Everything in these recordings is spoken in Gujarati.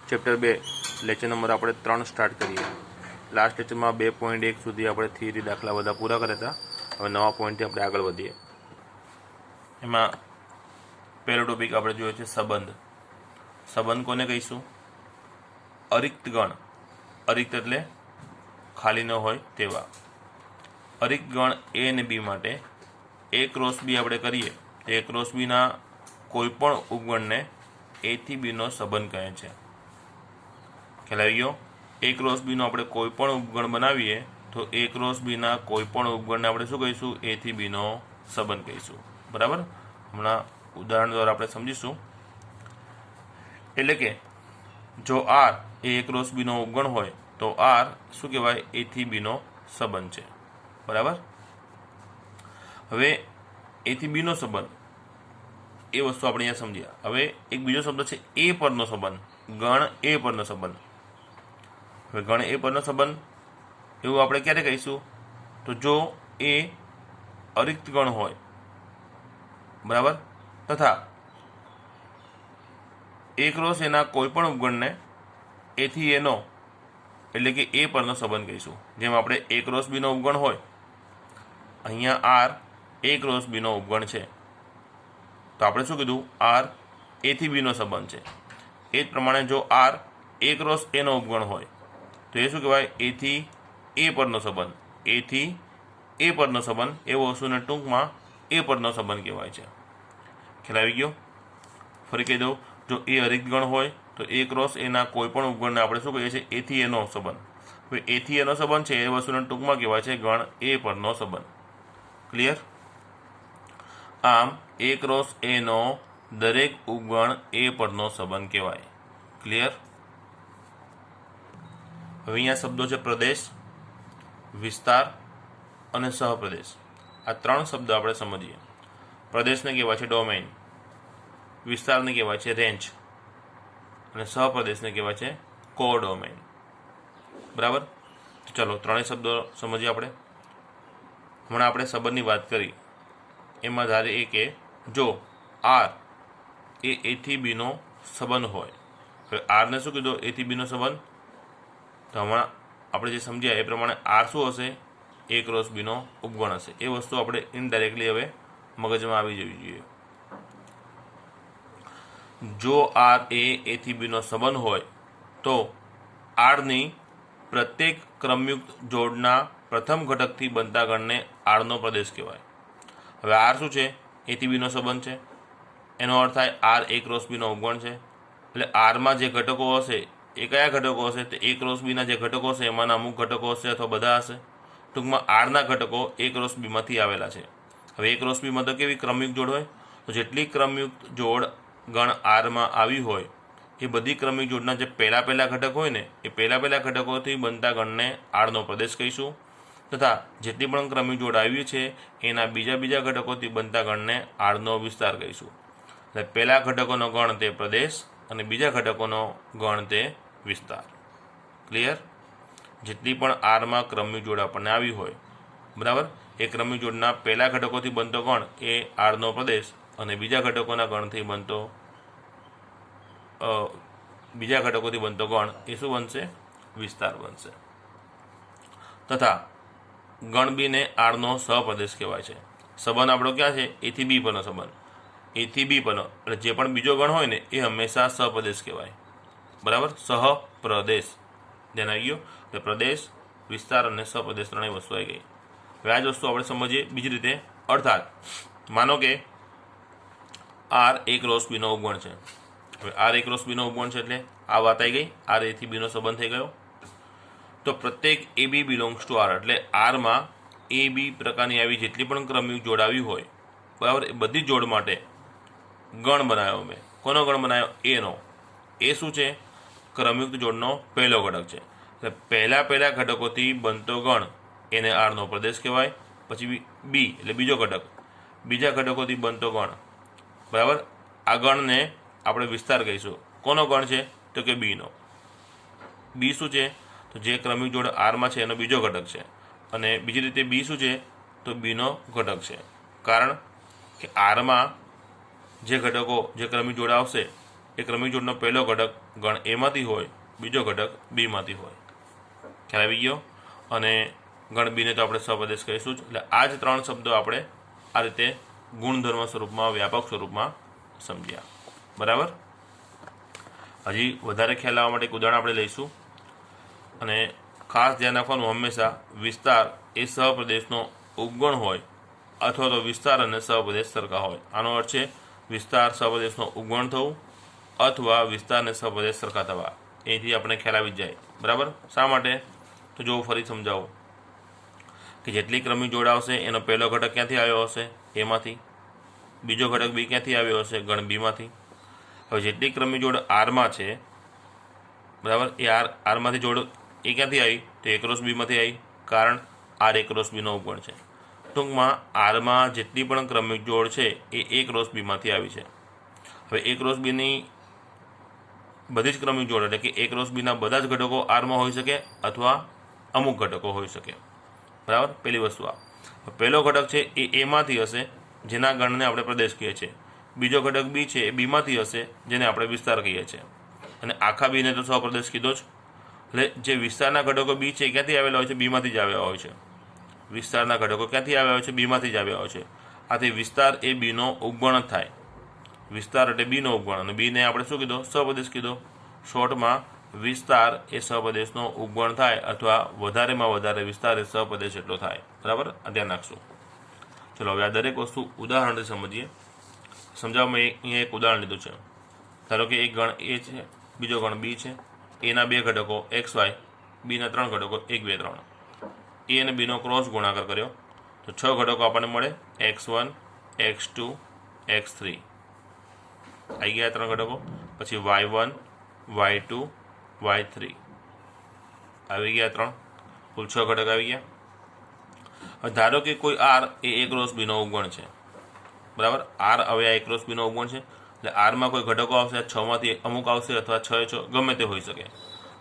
ચેપ્ટર 2 લેક્ચર નંબર આપણે 3 સ્ટાર્ટ કરીએ. લાસ્ટ લેક્ચરમાં 2.1 સુધી આપણે થિયરી દાખલા બધા પૂરા કર્યા હતા. હવે નવા પોઈન્ટથી આપણે આગળ વધીએ. એમાં પહેલો ટોપિક આપણે જોયો છે સંબંધ. સંબંધ કોને કહીશું? અરિક્ત ગણ. અરિક્ત એટલે ખાલી ન હોય તેવા. અરિક્ત ગણ એ અને બી માટે એ ક્રોસ બી આપણે કરીએ તો એ ક્રોસ બીના કોઈ પણ ઉપગણને એ થી બીનો સંબંધ કહે છે. ખ્યાલ આવી ગયો? એ ક્રોસ બીનો આપણે કોઈ પણ ઉપગણ બનાવીએ તો એ ક્રોસ બીના કોઈ પણ ઉપગણને આપણે શું કહીશું? એ થી બીનો સંબંધ કહીશું. બરાબર? હમણાં ઉદાહરણ દ્વારા આપણે સમજીશું. એટલે કે જો આર એ ક્રોસ બીનો ઉપગણ હોય તો આર શું કહેવાય? એ થી બીનો સંબંધ છે. બરાબર? હવે એ થી બીનો સંબંધ એ વસ્તુ આપણે અહીંયા સમજ્યા. હવે એક બીજો શબ્દ છે એ પરનો સંબંધ. ગણ એ પરનો સંબંધ. હવે ગણ એ પરનો સંબંધ એવું આપણે ક્યારે કહીશું? તો જો એ અરિક્ત ગણ હોય, બરાબર, તથા એ ક્રોસ એના કોઈ પણ ઉપગણને એથી એનો એટલે કે એ પરનો સંબંધ કહીશું. જેમ આપણે એ ક્રોસ બીનો ઉપગણ હોય, અહીંયા આર એ ક્રોસ બીનો ઉપગણ છે તો આપણે શું કીધું? આર એ થી બીનો સંબંધ છે. એ જ પ્રમાણે જો આર એ ક્રોસ એનો ઉપગણ હોય તો એ શું કહેવાય? એ થી એ પરનો સંબંધ. એ થી એ પરનો સંબંધ એ વસ્તુને ટૂંકમાં એ પરનો સંબંધ કહેવાય છે. ખ્યાલ આવી ગયો? ફરી કહી દઉં, જો એ અરિક્ત ગણ હોય તો એ ક્રોસ એના કોઈ પણ ઉપગણને આપણે શું કહીએ છીએ? એ થી એનો સંબંધ. હવે એ થી એનો સંબંધ છે એ વસ્તુને ટૂંકમાં કહેવાય છે ગણ એ પરનો સંબંધ. ક્લિયર? આમ એ ક્રોસ એનો દરેક ઉપગણ એ પરનો સંબંધ કહેવાય. ક્લિયર? હવે અહીંયા શબ્દો છે પ્રદેશ, વિસ્તાર અને સહપ્રદેશ. આ ત્રણ શબ્દો આપણે સમજીએ. પ્રદેશને કહેવાય છે ડોમેઇન, વિસ્તારને કહેવાય છે રેન્જ અને સહપ્રદેશને કહેવાય છે કોડોમેઇન. બરાબર? તો ચલો ત્રણેય શબ્દો સમજીએ આપણે. હમણાં આપણે સંબંધની વાત કરી. એમાં ધારીએ કે જો આર એ થી બીનો સંબંધ હોય. હવે આરને શું કીધું? એ થી બીનો સંબંધ. તો હમણાં આપણે જે સમજ્યા એ પ્રમાણે આર શું હશે? એ ક્રોસ બીનો ઉપગણ હશે. એ વસ્તુ આપણે ઇનડાયરેક્ટલી હવે મગજમાં આવી જવી જોઈએ. જો આર એ થી બીનો સંબંધ હોય તો આરની પ્રત્યેક ક્રમયુક્ત જોડના પ્રથમ ઘટકથી બનતા ગણને આરનો પ્રદેશ કહેવાય. હવે આર શું છે? એ થી બીનો સંબંધ છે. એનો અર્થ થાય આર એ ક્રોસ બીનો ઉપગણ છે. એટલે આરમાં જે ઘટકો હશે એ કયા ઘટકો હશે? તો એ ક્રોસ બીના જે ઘટકો હશે એમાંના અમુક ઘટકો હશે અથવા બધા હશે. ટૂંકમાં આરના ઘટકો એ ક્રોસ બીમાંથી આવેલા છે. હવે એ ક્રોસ બીમાં તો કેવી ક્રમયુક્ત જોડ હોય? તો જેટલી ક્રમયુક્ત જોડ ગણ આરમાં આવી હોય એ બધી ક્રમિક જોડના જે પહેલા ઘટક હોય ને એ પહેલા ઘટકોથી બનતા ગણને આરનો પ્રદેશ કહીશું. તથા જેટલી પણ ક્રમિક જોડ આવી છે એના બીજા ઘટકોથી બનતા ગણને આરનો વિસ્તાર કહીશું. એટલે પહેલા ઘટકોનો ગણ તે પ્રદેશ અને બીજા ઘટકોનો ગણ તે વિસ્તાર. ક્લિયર? જેટલી પણ આરમાં ક્રમિક જોડ આપણને આવી હોય, બરાબર, એ ક્રમિક જોડના પહેલા ઘટકોથી બનતો ગણ એ આરનો પ્રદેશ અને બીજા ઘટકોના ગણથી બનતો ગણ એ શું બનશે? વિસ્તાર બનશે. તથા ગણ બીને આરનો સહપ્રદેશ કહેવાય છે. સંબંધ આપણો ક્યાં છે? એ થી બી પરનો સંબંધ. એ થી બી પરનો એટલે જે પણ બીજો ગણ હોય ને એ હંમેશા સહપ્રદેશ કહેવાય. બરાબર? સહપ્રદેશ. ધ્યાન આવી ગયું? એટલે પ્રદેશ, વિસ્તાર અને સહપ્રદેશ ત્રણેય વસ્તુ આવી ગઈ. હવે આ જ વસ્તુ આપણે સમજીએ બીજી રીતે. અર્થાત માનો કે આર એ ક્રોસ બીનો ઉપગણ છે. હવે આર એ ક્રોસ બીનો ઉપગણ છે એટલે આ વાત આવી ગઈ. આર એ થી બીનો સંબંધ થઈ ગયો. તો પ્રત્યેક એ બી બિલોંગ્સ ટુ આર એટલે આરમાં એ બી પ્રકારની આવી જેટલી પણ ક્રમયુક્ત જોડ આવી હોય, બરાબર, એ બધી જોડ માટે ગણ બનાવ્યો મેં. કોનો ગણ બનાવ્યો? એનો. એ શું છે? ક્રમયુક્ત જોડનો પહેલો ઘટક છે. એટલે પહેલા ઘટકોથી બનતો ગણ એને આરનો પ્રદેશ કહેવાય. પછી બી એટલે બીજો ઘટક, બીજા ઘટકોથી બનતો ગણ, બરાબર, આ ગણને આપણે વિસ્તાર કહીશું. કોનો ગણ છે? તો કે બીનો. બી શું છે? તો જે ક્રમિક જોડ આરમાં છે એનો બીજો ઘટક છે. અને બીજી રીતે બી શું છે? તો બીનો ઘટક છે. કારણ કે આરમાં જે ઘટકો જે ક્રમિક જોડ આવશે એ ક્રમિક જોડનો પહેલો ઘટક ગણ એમાંથી હોય, બીજો ઘટક બીમાંથી હોય. ખ્યાલ આવી ગયો? અને ગણ બીને તો આપણે સહપ્રદેશ કહીશું જ. એટલે આ જ 3 શબ્દો આપણે આ રીતે ગુણધર્મ સ્વરૂપમાં, વ્યાપક સ્વરૂપમાં સમજ્યા. બરાબર? હજી વધારે ખ્યાલ આવવા માટે એક ઉદાહરણ આપણે લઈશું. અને ખાસ ધ્યાન રાખવાનું, હંમેશા વિસ્તાર એ સહપ્રદેશનો ઉપગણ હોય અથવા તો વિસ્તાર અને સહપ્રદેશ સરખા હોય. આનો અર્થ છે વિસ્તાર સહપ્રદેશનો ઉપગણ થવું અથવા વિસ્તાર અને સહપ્રદેશ સરખા થવા. એથી આપણે ખ્યાલ આવી જાય. બરાબર? શા માટે? તો જો ફરી સમજાવું કે જેટલી ક્રમિક જોડ આવશે એનો પહેલો ઘટક ક્યાંથી આવ્યો હશે? એમાંથી. બીજો ઘટક બી ક્યાંથી આવ્યો હશે? ગણ બીમાંથી. હવે જેટલી ક્રમિક જોડ આરમાં છે, બરાબર, એ આરમાંથી જોડ એ ક્યાંથી આવી? તો એ ક્રોસ બીમાંથી આવી, કારણ આર એ ક્રોસ બીનો ઉપગણ છે. ટૂંકમાં આરમાં જેટલી પણ ક્રમિક જોડ છે એ ક્રોસ બીમાંથી આવી છે. હવે એ ક્રોસ બીની બધી જ ક્રમિક જોડ એટલે કે એ ક્રોસ બીના બધા જ ઘટકો આરમાં હોઈ શકે અથવા અમુક ઘટકો હોઈ શકે. બરાબર? પહેલી વસ્તુ આ. પહેલો ઘટક છે એ એમાંથી હશે, જેના ગણને આપણે પ્રદેશ કહીએ છીએ. બીજો ઘટક બી છે એ બીમાંથી હશે, જેને આપણે વિસ્તાર કહીએ છીએ. અને આખા બીને તો સહપ્રદેશ કીધો જ. એટલે જે વિસ્તારના ઘટકો બી છે એ ક્યાંથી આવેલા હોય છે? બીમાંથી જ આવ્યા હોય છે. વિસ્તારના ઘટકો ક્યાંથી આવ્યા હોય છે? બીમાંથી જ આવ્યા હોય છે. આથી વિસ્તાર એ બીનો ઉપગણ જ થાય. વિસ્તાર એટલે બીનો ઉપગણ, અને બીને આપણે શું કીધો? સહપ્રદેશ કીધો. શોર્ટમાં વિસ્તાર એ સહપ્રદેશનો ઉપગણ થાય અથવા વધારેમાં વધારે વિસ્તાર એ સહપ્રદેશ એટલો થાય. બરાબર? આ ધ્યાન રાખશું. ચલો હવે આ દરેક વસ્તુ ઉદાહરણથી સમજીએ. સમજાવવામાં અહીંયા એક ઉદાહરણ લીધું છે. ધારો કે એક ગણ એ છે, બીજો ગણ બી છે. એના 2 ઘટકો એક્સ વાય, બીના 3 ઘટકો 1 2 3. એ અને બીનો ક્રોસ ગુણાકાર કર્યો તો 6 ઘટકો આપણને મળે. x1 x2 x3 આવી ગયા 3 ઘટકો. પછી y1 y2 y3 આવી ગયા 3. કુલ 6 ઘટક આવી ગયા. હવે ધારો કે કોઈ આર એ એક ક્રોસ બીનો ઉપગણ છે. બરાબર? આર હવે આ એક ક્રોસ બીનો ઉપગણ છે. એટલે આરમાં કોઈ ઘટકો આવશે, 6માંથી અમુક આવશે અથવા 6 ગમે તે હોઈ શકે.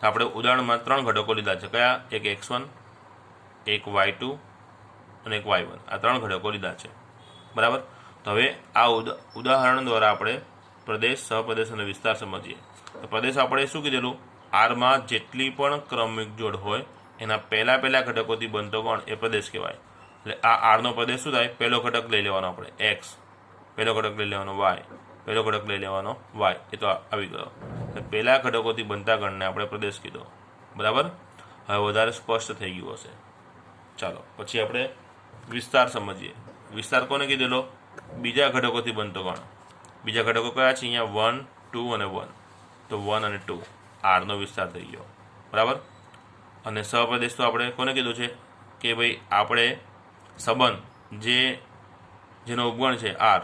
આપણે ઉદાહરણમાં 3 ઘટકો લીધા છે. કયા? એક x1, એક y2 અને એક y1. આ 3 ઘટકો લીધા છે. બરાબર? તો હવે આ ઉદાહરણ દ્વારા આપણે પ્રદેશ, સહપ્રદેશ અને વિસ્તાર સમજીએ. તો પ્રદેશ આપણે શું કીધેલું? આરમાં જેટલી પણ ક્રમિક જોડ હોય એના પહેલા ઘટકોથી બનતો ગણ એ પ્રદેશ કહેવાય. એટલે આ આરનો પ્રદેશ શું થાય? પહેલો ઘટક લઈ લેવાનો આપણે x, પહેલો ઘટક લઈ લેવાનો y, પહેલો ઘટક લઈ લેવાનો y. એ તો આવી ગયો. એટલે પહેલા ઘટકોથી બનતા ગણને આપણે પ્રદેશ કીધો. બરાબર? હવે વધારે સ્પષ્ટ થઈ ગયું હશે. ચાલો પછી આપણે વિસ્તાર સમજીએ. વિસ્તાર કોને કીધેલો? બીજા ઘટકોથી બનતો ગણ. બીજા ઘટકો કયા છે? અહીંયા 1 2 અને 1. તો 1 અને 2 આરનો વિસ્તાર થઈ ગયો. બરાબર? અને સહપ્રદેશ તો આપણે કોને કીધું છે કે ભાઈ આપણે સંબંધ જેનો ઉપગણ છે આર,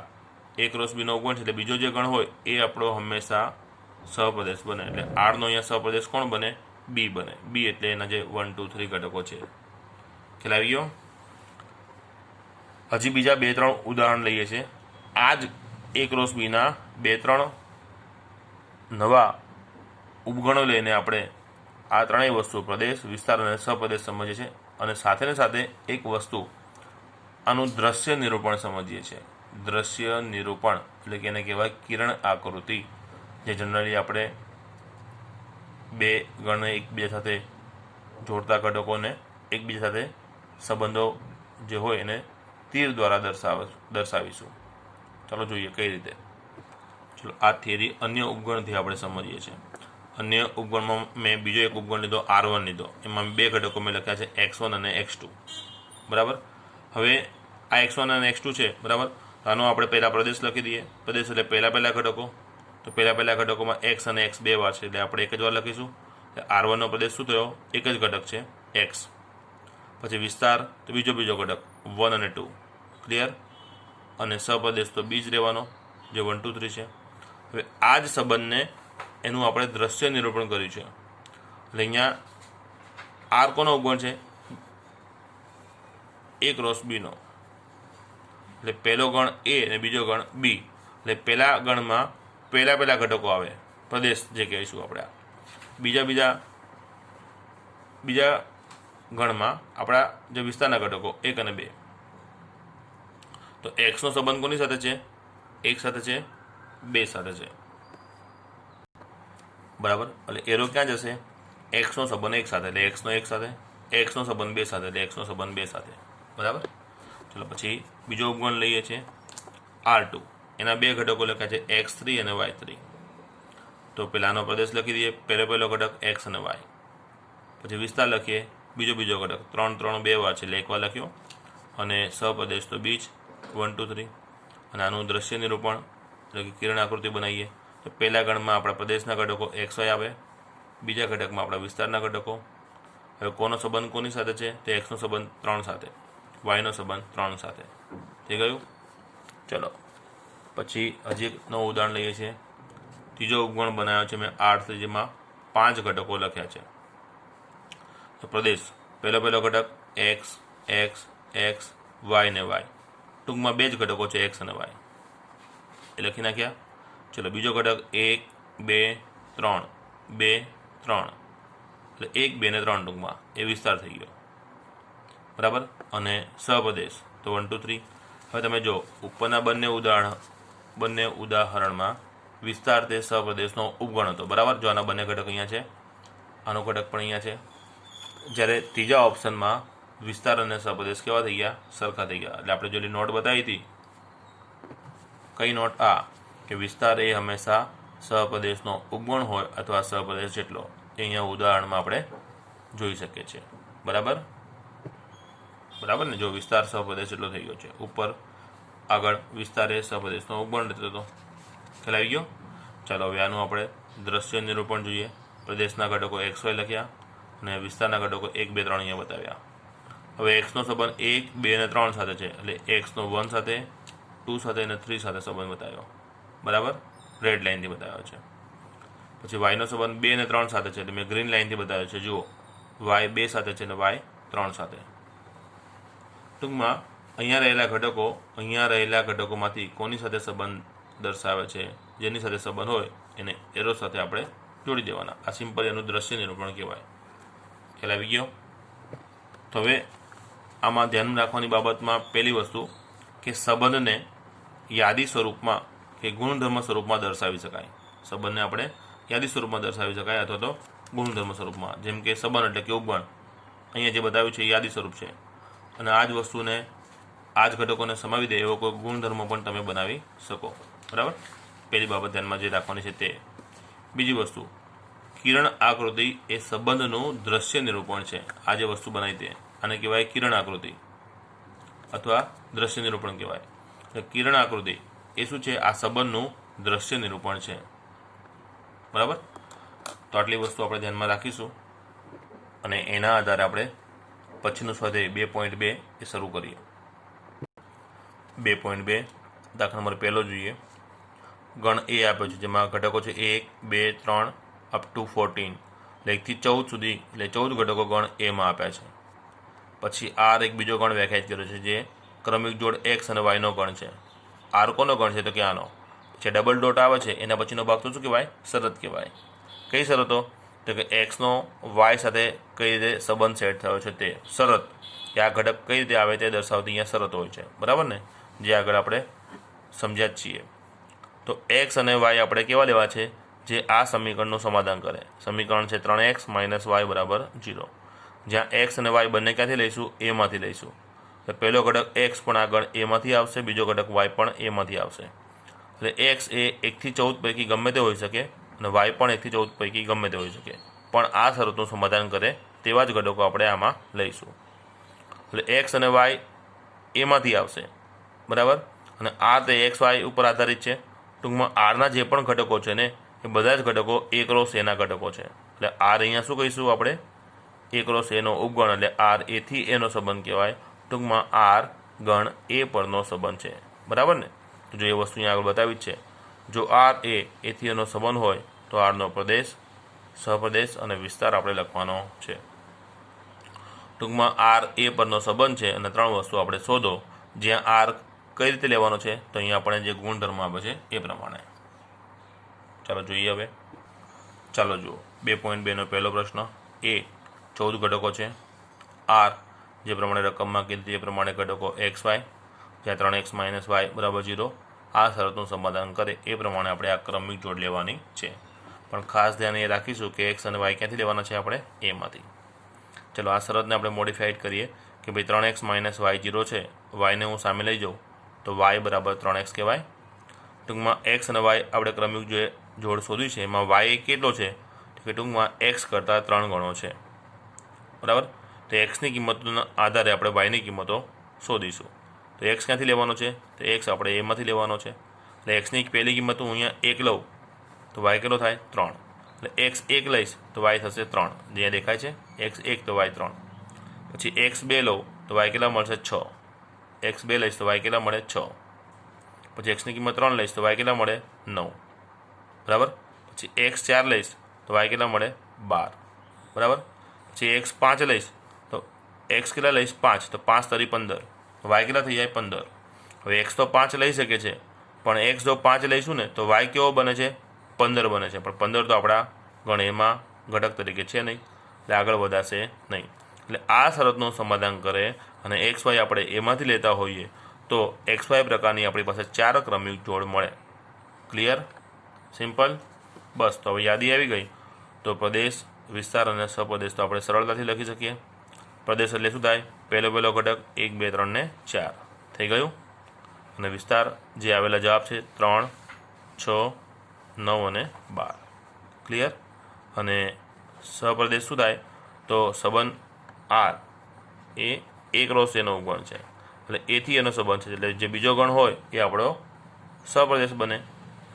એ ક્રોસ બીનો ઉપગણ છે, એટલે બીજો જે ગણ હોય એ આપણો હંમેશા સહપ્રદેશ બને. એટલે આરનો અહીંયા સહપ્રદેશ કોણ બને? બી બને. બી એટલે એના જે 1 2 3 ઘટકો છે. ખ્યાલ આવી ગયો? હજી બીજા 2-3 ઉદાહરણ લઈએ છીએ. આ જ એ ક્રોસ બીના 2-3 નવા ઉપગણો લઈને આપણે આ ત્રણેય વસ્તુ પ્રદેશ, વિસ્તાર અને સહપ્રદેશ સમજીએ છીએ. અને સાથે એક વસ્તુ આનું દ્રશ્ય નિરૂપણ સમજીએ છીએ. દ્રશ્ય નિરૂપણ એટલે કે એને કહેવાય કિરણ આકૃતિ, જે જનરલી આપણે 2 ગણને એકબીજા સાથે જોડતા ઘટકોને એકબીજા સાથે સંબંધો જે હોય એને તીર દ્વારા દર્શાવીશું. ચાલો જોઈએ કઈ રીતે. ચલો આ થિયરી અન્ય ઉપગણથી આપણે સમજીએ છીએ. અન્ય ઉપગણમાં મેં બીજો એક ઉપગણ લીધો R1 લીધો. એમાં 2 ઘટકો મેં લખ્યા છે x1 અને x2. બરાબર? હવે આ x1 અને x2 છે. બરાબર? આનો આપણે પહેલાં પ્રદેશ લખી દઈએ. પ્રદેશ એટલે પહેલા ઘટકો. તો પહેલા ઘટકોમાં x અને x 2 વાર છે, એટલે આપણે એક જ વાર લખીશું. R1નો પ્રદેશ શું થયો? એક જ ઘટક છે x. પછી વિસ્તાર તો બીજો ઘટક 1 અને 2. ક્લિયર? અને સહપ્રદેશ તો બીજ રહેવાનો જે 1 2 3 છે. હવે આ જ સંબંધને એનું આપણે દ્રશ્ય નિરૂપણ કર્યું છે. એટલે અહીંયા આર કોનો ઉપગણ છે? એ ક્રોસ બીનો. એટલે પહેલો ગણ એ અને બીજો ગણ બી. એટલે પહેલા ગણમાં પહેલા ઘટકો આવે, પ્રદેશ જે કહીશું આપણે. બીજા ગણમાં આપણા જે વિસ્તારના ઘટકો 1 અને 2. તો એક્સનો સંબંધ કોની સાથે છે? 1 સાથે છે, 2 સાથે છે. બરાબર, એટલે એરો ક્યાં જશે? એક્સનો સંબંધ એક સાથે એટલે એક્સનો એક સાથે, એક્સનો સંબંધ બે સાથે એટલે એક્સનો સંબંધ બે સાથે. બરાબર. ચલો પછી બીજો ઉપગણ લઈએ છીએ R2. એના બે ઘટકો લખ્યા છે x3 અને y3. તો પહેલાનો પ્રદેશ લખી દઈએ. પહેલો ઘટક x અને y. પછી વિસ્તાર લખીએ. બીજો ઘટક 3 3 બે વાર છે એટલે એક વાર લખ્યો. અને સહપ્રદેશ તો બીજ 1 2 3. અને આનું દ્રશ્ય નિરૂપણ એટલે કે કિરણ આકૃતિ બનાવીએ. તો પહેલા ગણમાં આપણા પ્રદેશના ઘટકો xy આવે, બીજા ઘટકમાં આપણા વિસ્તારના ઘટકો. હવે કોનો સંબંધ કોની સાથે છે? તો એક્સનો સંબંધ 3 સાથે, વાયનો સંબંધ 3 સાથે. થઈ ગયું. ચલો પછી હજી એક નવું ઉદાહરણ લઈએ છીએ. ત્રીજો ઉપગણ બનાવ્યો છે મેં R3, જેમાં 5 ઘટકો લખ્યા છે. તો પ્રદેશ પહેલો ઘટક x x x y ને y. ટૂંકમાં બે જ ઘટકો છે x અને y, એ લખી નાખ્યા. ચલો બીજો ઘટક 1 2 3 2 3 એટલે 1 2 ને 3 ટૂંકમાં એ વિસ્તાર થઈ ગયો. બરાબર. અને સહપ્રદેશ તો 1 2 3. હવે તમે જો ઉપરના બંને ઉદાહરણમાં વિસ્તાર તે સહપ્રદેશનો ઉપગણ હતો. બરાબર. જો આના બંને ઘટક અહીંયા છે, આનો ઘટક પણ અહીંયા છે. જ્યારે ત્રીજા ઓપ્શનમાં વિસ્તાર અને સહપ્રદેશ કેવા થઈ ગયા? સરખા થઈ ગયા. એટલે આપણે જે નોટ બતાવી હતી, કઈ નોટ? આ કે વિસ્તાર એ હંમેશા સહપ્રદેશનો ઉપગણ હોય અથવા સહપ્રદેશ જેટલો. એ અહીંયા ઉદાહરણમાં આપણે જોઈ શકીએ છીએ. બરાબર ને. જો વિસ્તાર સહપ્રદેશ એટલો થઈ ગયો છે. ઉપર આગળ વિસ્તાર એ સહપ્રદેશનો ઉપગણ રહેતો હતો. ખ્યાલ આવી ગયો. ચાલો હવે આનું આપણે દ્રશ્ય નિરૂપણ જોઈએ. પ્રદેશના ઘટકો xy લખ્યા અને વિસ્તારના ઘટકો 1 2 3 અહીંયા બતાવ્યા. હવે એક્સનો સંબંધ 1 2 અને 3 સાથે છે એટલે એક્સનો 1 સાથે, 2 સાથે અને 3 સાથે સંબંધ બતાવ્યો. બરાબર. રેડ લાઇનથી બતાવ્યો છે. પછી વાયનો સંબંધ 2 અને 3 સાથે છે એટલે મેં ગ્રીન લાઇનથી બતાવ્યો છે. જુઓ, વાય 2 સાથે છે અને વાય 3 સાથે. ટૂંકમાં અહીંયા રહેલા ઘટકોમાંથી કોની સાથે સંબંધ દર્શાવે છે? જેની સાથે સંબંધ હોય એને એરો સાથે આપણે જોડી દેવાના. આ સિમ્પલ એનું દ્રશ્ય નિરૂપણ કહેવાય. ખ્યાલ આવી ગયો. તો હવે આમાં ધ્યાન રાખવાની બાબતમાં પહેલી વસ્તુ કે સંબંધને યાદી સ્વરૂપમાં કે ગુણધર્મ સ્વરૂપમાં દર્શાવી શકાય. સંબંધને આપણે યાદી સ્વરૂપમાં દર્શાવી શકાય અથવા તો ગુણધર્મ સ્વરૂપમાં. જેમ કે સંબંધ એટલે કે ઉપગણ અહીંયા જે બતાવ્યું છે એ યાદી સ્વરૂપ છે, અને આ જ વસ્તુને આ જ ઘટકોને સમાવી દે એવો કોઈ ગુણધર્મ પણ તમે બનાવી શકો. બરાબર. પહેલી બાબત ધ્યાનમાં જે રાખવાની છે તે. બીજી વસ્તુ, કિરણ આકૃતિ એ સંબંધનું દ્રશ્ય નિરૂપણ છે. આ જે વસ્તુ બનાવી તે આને કહેવાય કિરણ આકૃતિ અથવા દ્રશ્ય નિરૂપણ કહેવાય. કિરણ આકૃતિ એ શું છે? આ સંબંધનું દ્રશ્ય નિરૂપણ છે. બરાબર. તો આટલી વસ્તુ આપણે ધ્યાનમાં રાખીશું અને એના આધારે આપણે પછીનું સ્વાધ્યાય 2.2 એ શરૂ કરીએ. 2.2 દાખલા નંબર પહેલો જોઈએ. ગણ એ આપ્યો છે જેમાં ઘટકો છે 1 2 3 અપ ટુ 14 એટલે 1 થી 14 સુધી, એટલે 14 ઘટકો ગણ એમાં આપ્યા છે. પછી આર એક બીજો ગણ વ્યાખ્યાયિત કર્યો છે જે ક્રમિક જોડ એક્સ અને વાયનો ગણ છે. આર કોનો ગણ છે? તો કે આનો. જે ડબલ ડોટ આવે છે એના પછીનો ભાગ તો શું કહેવાય? શરત કહેવાય. કઈ શરતો? તો કે એક્સનો વાય સાથે કઈ રીતે સંબંધ સેટ થયો છે તે શરત, કે આ ઘટક કઈ રીતે આવે તે દર્શાવતી અહીંયા શરત હોય છે. બરાબર ને. જે આગળ આપણે સમજ્યા જ છીએ. તો એક્સ અને વાય આપણે કેવા લેવા છે? જે આ સમીકરણનું સમાધાન કરે. સમીકરણ છે 3x - y = 0. જ્યાં એક્સ અને વાય બંને ક્યાંથી લઈશું? એમાંથી લઈશું. તો પહેલો ઘટક એક્સ પણ આગળ એમાંથી આવશે, બીજો ઘટક વાય પણ એમાંથી આવશે. એટલે એક્સ એ 1 થી 14 પૈકી ગમે તે હોઈ શકે અને વાય પણ 1 થી 14 પૈકી ગમે તે હોઈ શકે, પણ આ શરતનું સમાધાન કરે તેવા જ ઘટકો આપણે આમાં લઈશું. એટલે એક્સ અને વાય એમાંથી આવશે. બરાબર. અને આર તે એક્સ વાય ઉપર આધારિત છે. ટૂંકમાં આરના જે પણ ઘટકો છે ને એ બધા જ ઘટકો 1 એના ઘટકો છે. એટલે આર અહીંયા શું કહીશું આપણે? 1 એનો ઉપગણ, એટલે આર એથી એનો સંબંધ કહેવાય. ટૂંકમાં આર ગણ એ પરનો સંબંધ છે. બરાબર ને. તો જો એ વસ્તુ અહીંયા આગળ બતાવી જ છે. જો આર એથી એનો સંબંધ હોય તો આરનો પ્રદેશ, સહપ્રદેશ અને વિસ્તાર આપણે લખવાનો છે. ટૂંકમાં આર એ પરનો સંબંધ છે અને 3 વસ્તુ આપણે શોધો. જ્યાં આર કઈ રીતે લેવાનો છે? તો અહીંયા આપણે જે ગુણધર્મ આપે છે એ પ્રમાણે. ચાલો જોઈએ હવે. ચાલો જુઓ 2.2નો પહેલો પ્રશ્ન. એ 14 ઘટકો છે. આર જે પ્રમાણે રકમમાં કીધી એ પ્રમાણે ઘટકો એક્સ વાય, જ્યાં 3x - y = 0. આ શરતનું સમાધાન કરે એ પ્રમાણે આપણે આ ક્રમિક જોડ લેવાની છે. પણ ખાસ ધ્યાન એ રાખીશું કે એક્સ અને વાય ક્યાંથી લેવાના છે આપણે એમાંથી. ચલો આ શરતને આપણે મોડિફાઈડ કરીએ કે ભાઈ 3x - y0 છે, વાયને હું સામે લઈ જાઉં તો y બરાબર 3x કહેવાય. ટૂંકમાં એક્સ અને વાય આપણે ક્રમિક જોડ શોધ્યું છે, એમાં વાય કેટલો છે કે ટૂંકમાં એક્સ કરતાં 3 ગણો છે, બરાબર. તો એક્સની કિંમતના આધારે આપણે વાયની કિંમતો શોધીશું. તો એક્સ ક્યાંથી લેવાનો છે? તો એક્સ આપણે એમાંથી લેવાનો છે. એટલે એક્સની પહેલી કિંમત હું અહીંયા 1 લઉં તો વાય કેટલો થાય? 3. એટલે એક્સ 1 લઈશ તો વાય થશે 3, જે દેખાય છે એક્સ 1 તો વાય 3. પછી એક્સ 2 લઉં તો વાય કેટલા મળશે? 6. એક્સ 2 લઈશ તો વાય કેટલા મળે? 6. પછી એક્સની કિંમત 3 લઈશ તો વાય કેટલા મળે? 9, બરાબર. પછી એક્સ 4 લઈશ તો વાય કેટલા મળે? 12, બરાબર. પછી એક્સ 5 લઈશ તો એક્સ કેટલા લઈશ? 5, તો 5 તરી 15, વાય કેટલા થઈ જાય? 15. હવે એક્સ તો 5 લઈ શકે છે, પણ એક્સ જો 5 લઈશું ને તો વાય કેવો બને છે? 15 બને છે. પણ 15 તો આપણા ગણેમાં ઘટક તરીકે છે નહીં, એટલે આગળ વધાશે નહીં. એટલે આ શરતનું સમાધાન કરે અને એક્સ વાય આપણે એમાંથી લેતા હોઈએ તો એક્સ વાય પ્રકારની આપણી પાસે 4 ક્રમિક જોડ મળે. ક્લિયર? સિમ્પલ. બસ, તો હવે યાદી આવી ગઈ. તો પ્રદેશ, વિસ્તાર અને સપ્રદેશ તો આપણે સરળતાથી લખી શકીએ. પ્રદેશ એટલે શું થાય? પહેલો ઘટક 1, 2, 3 ને 4 થઈ ગયું. અને વિસ્તાર જે આવેલા જવાબ છે 3, 6, 9 અને 12. ક્લિયર? અને સપ્રદેશ શું થાય? તો સંબંધ આર એ એક રોસ એનો ઉપગણ છે, એટલે એથી એનો સંબંધ છે, એટલે જે બીજો ગણ હોય એ આપણો સપ્રદેશ બને.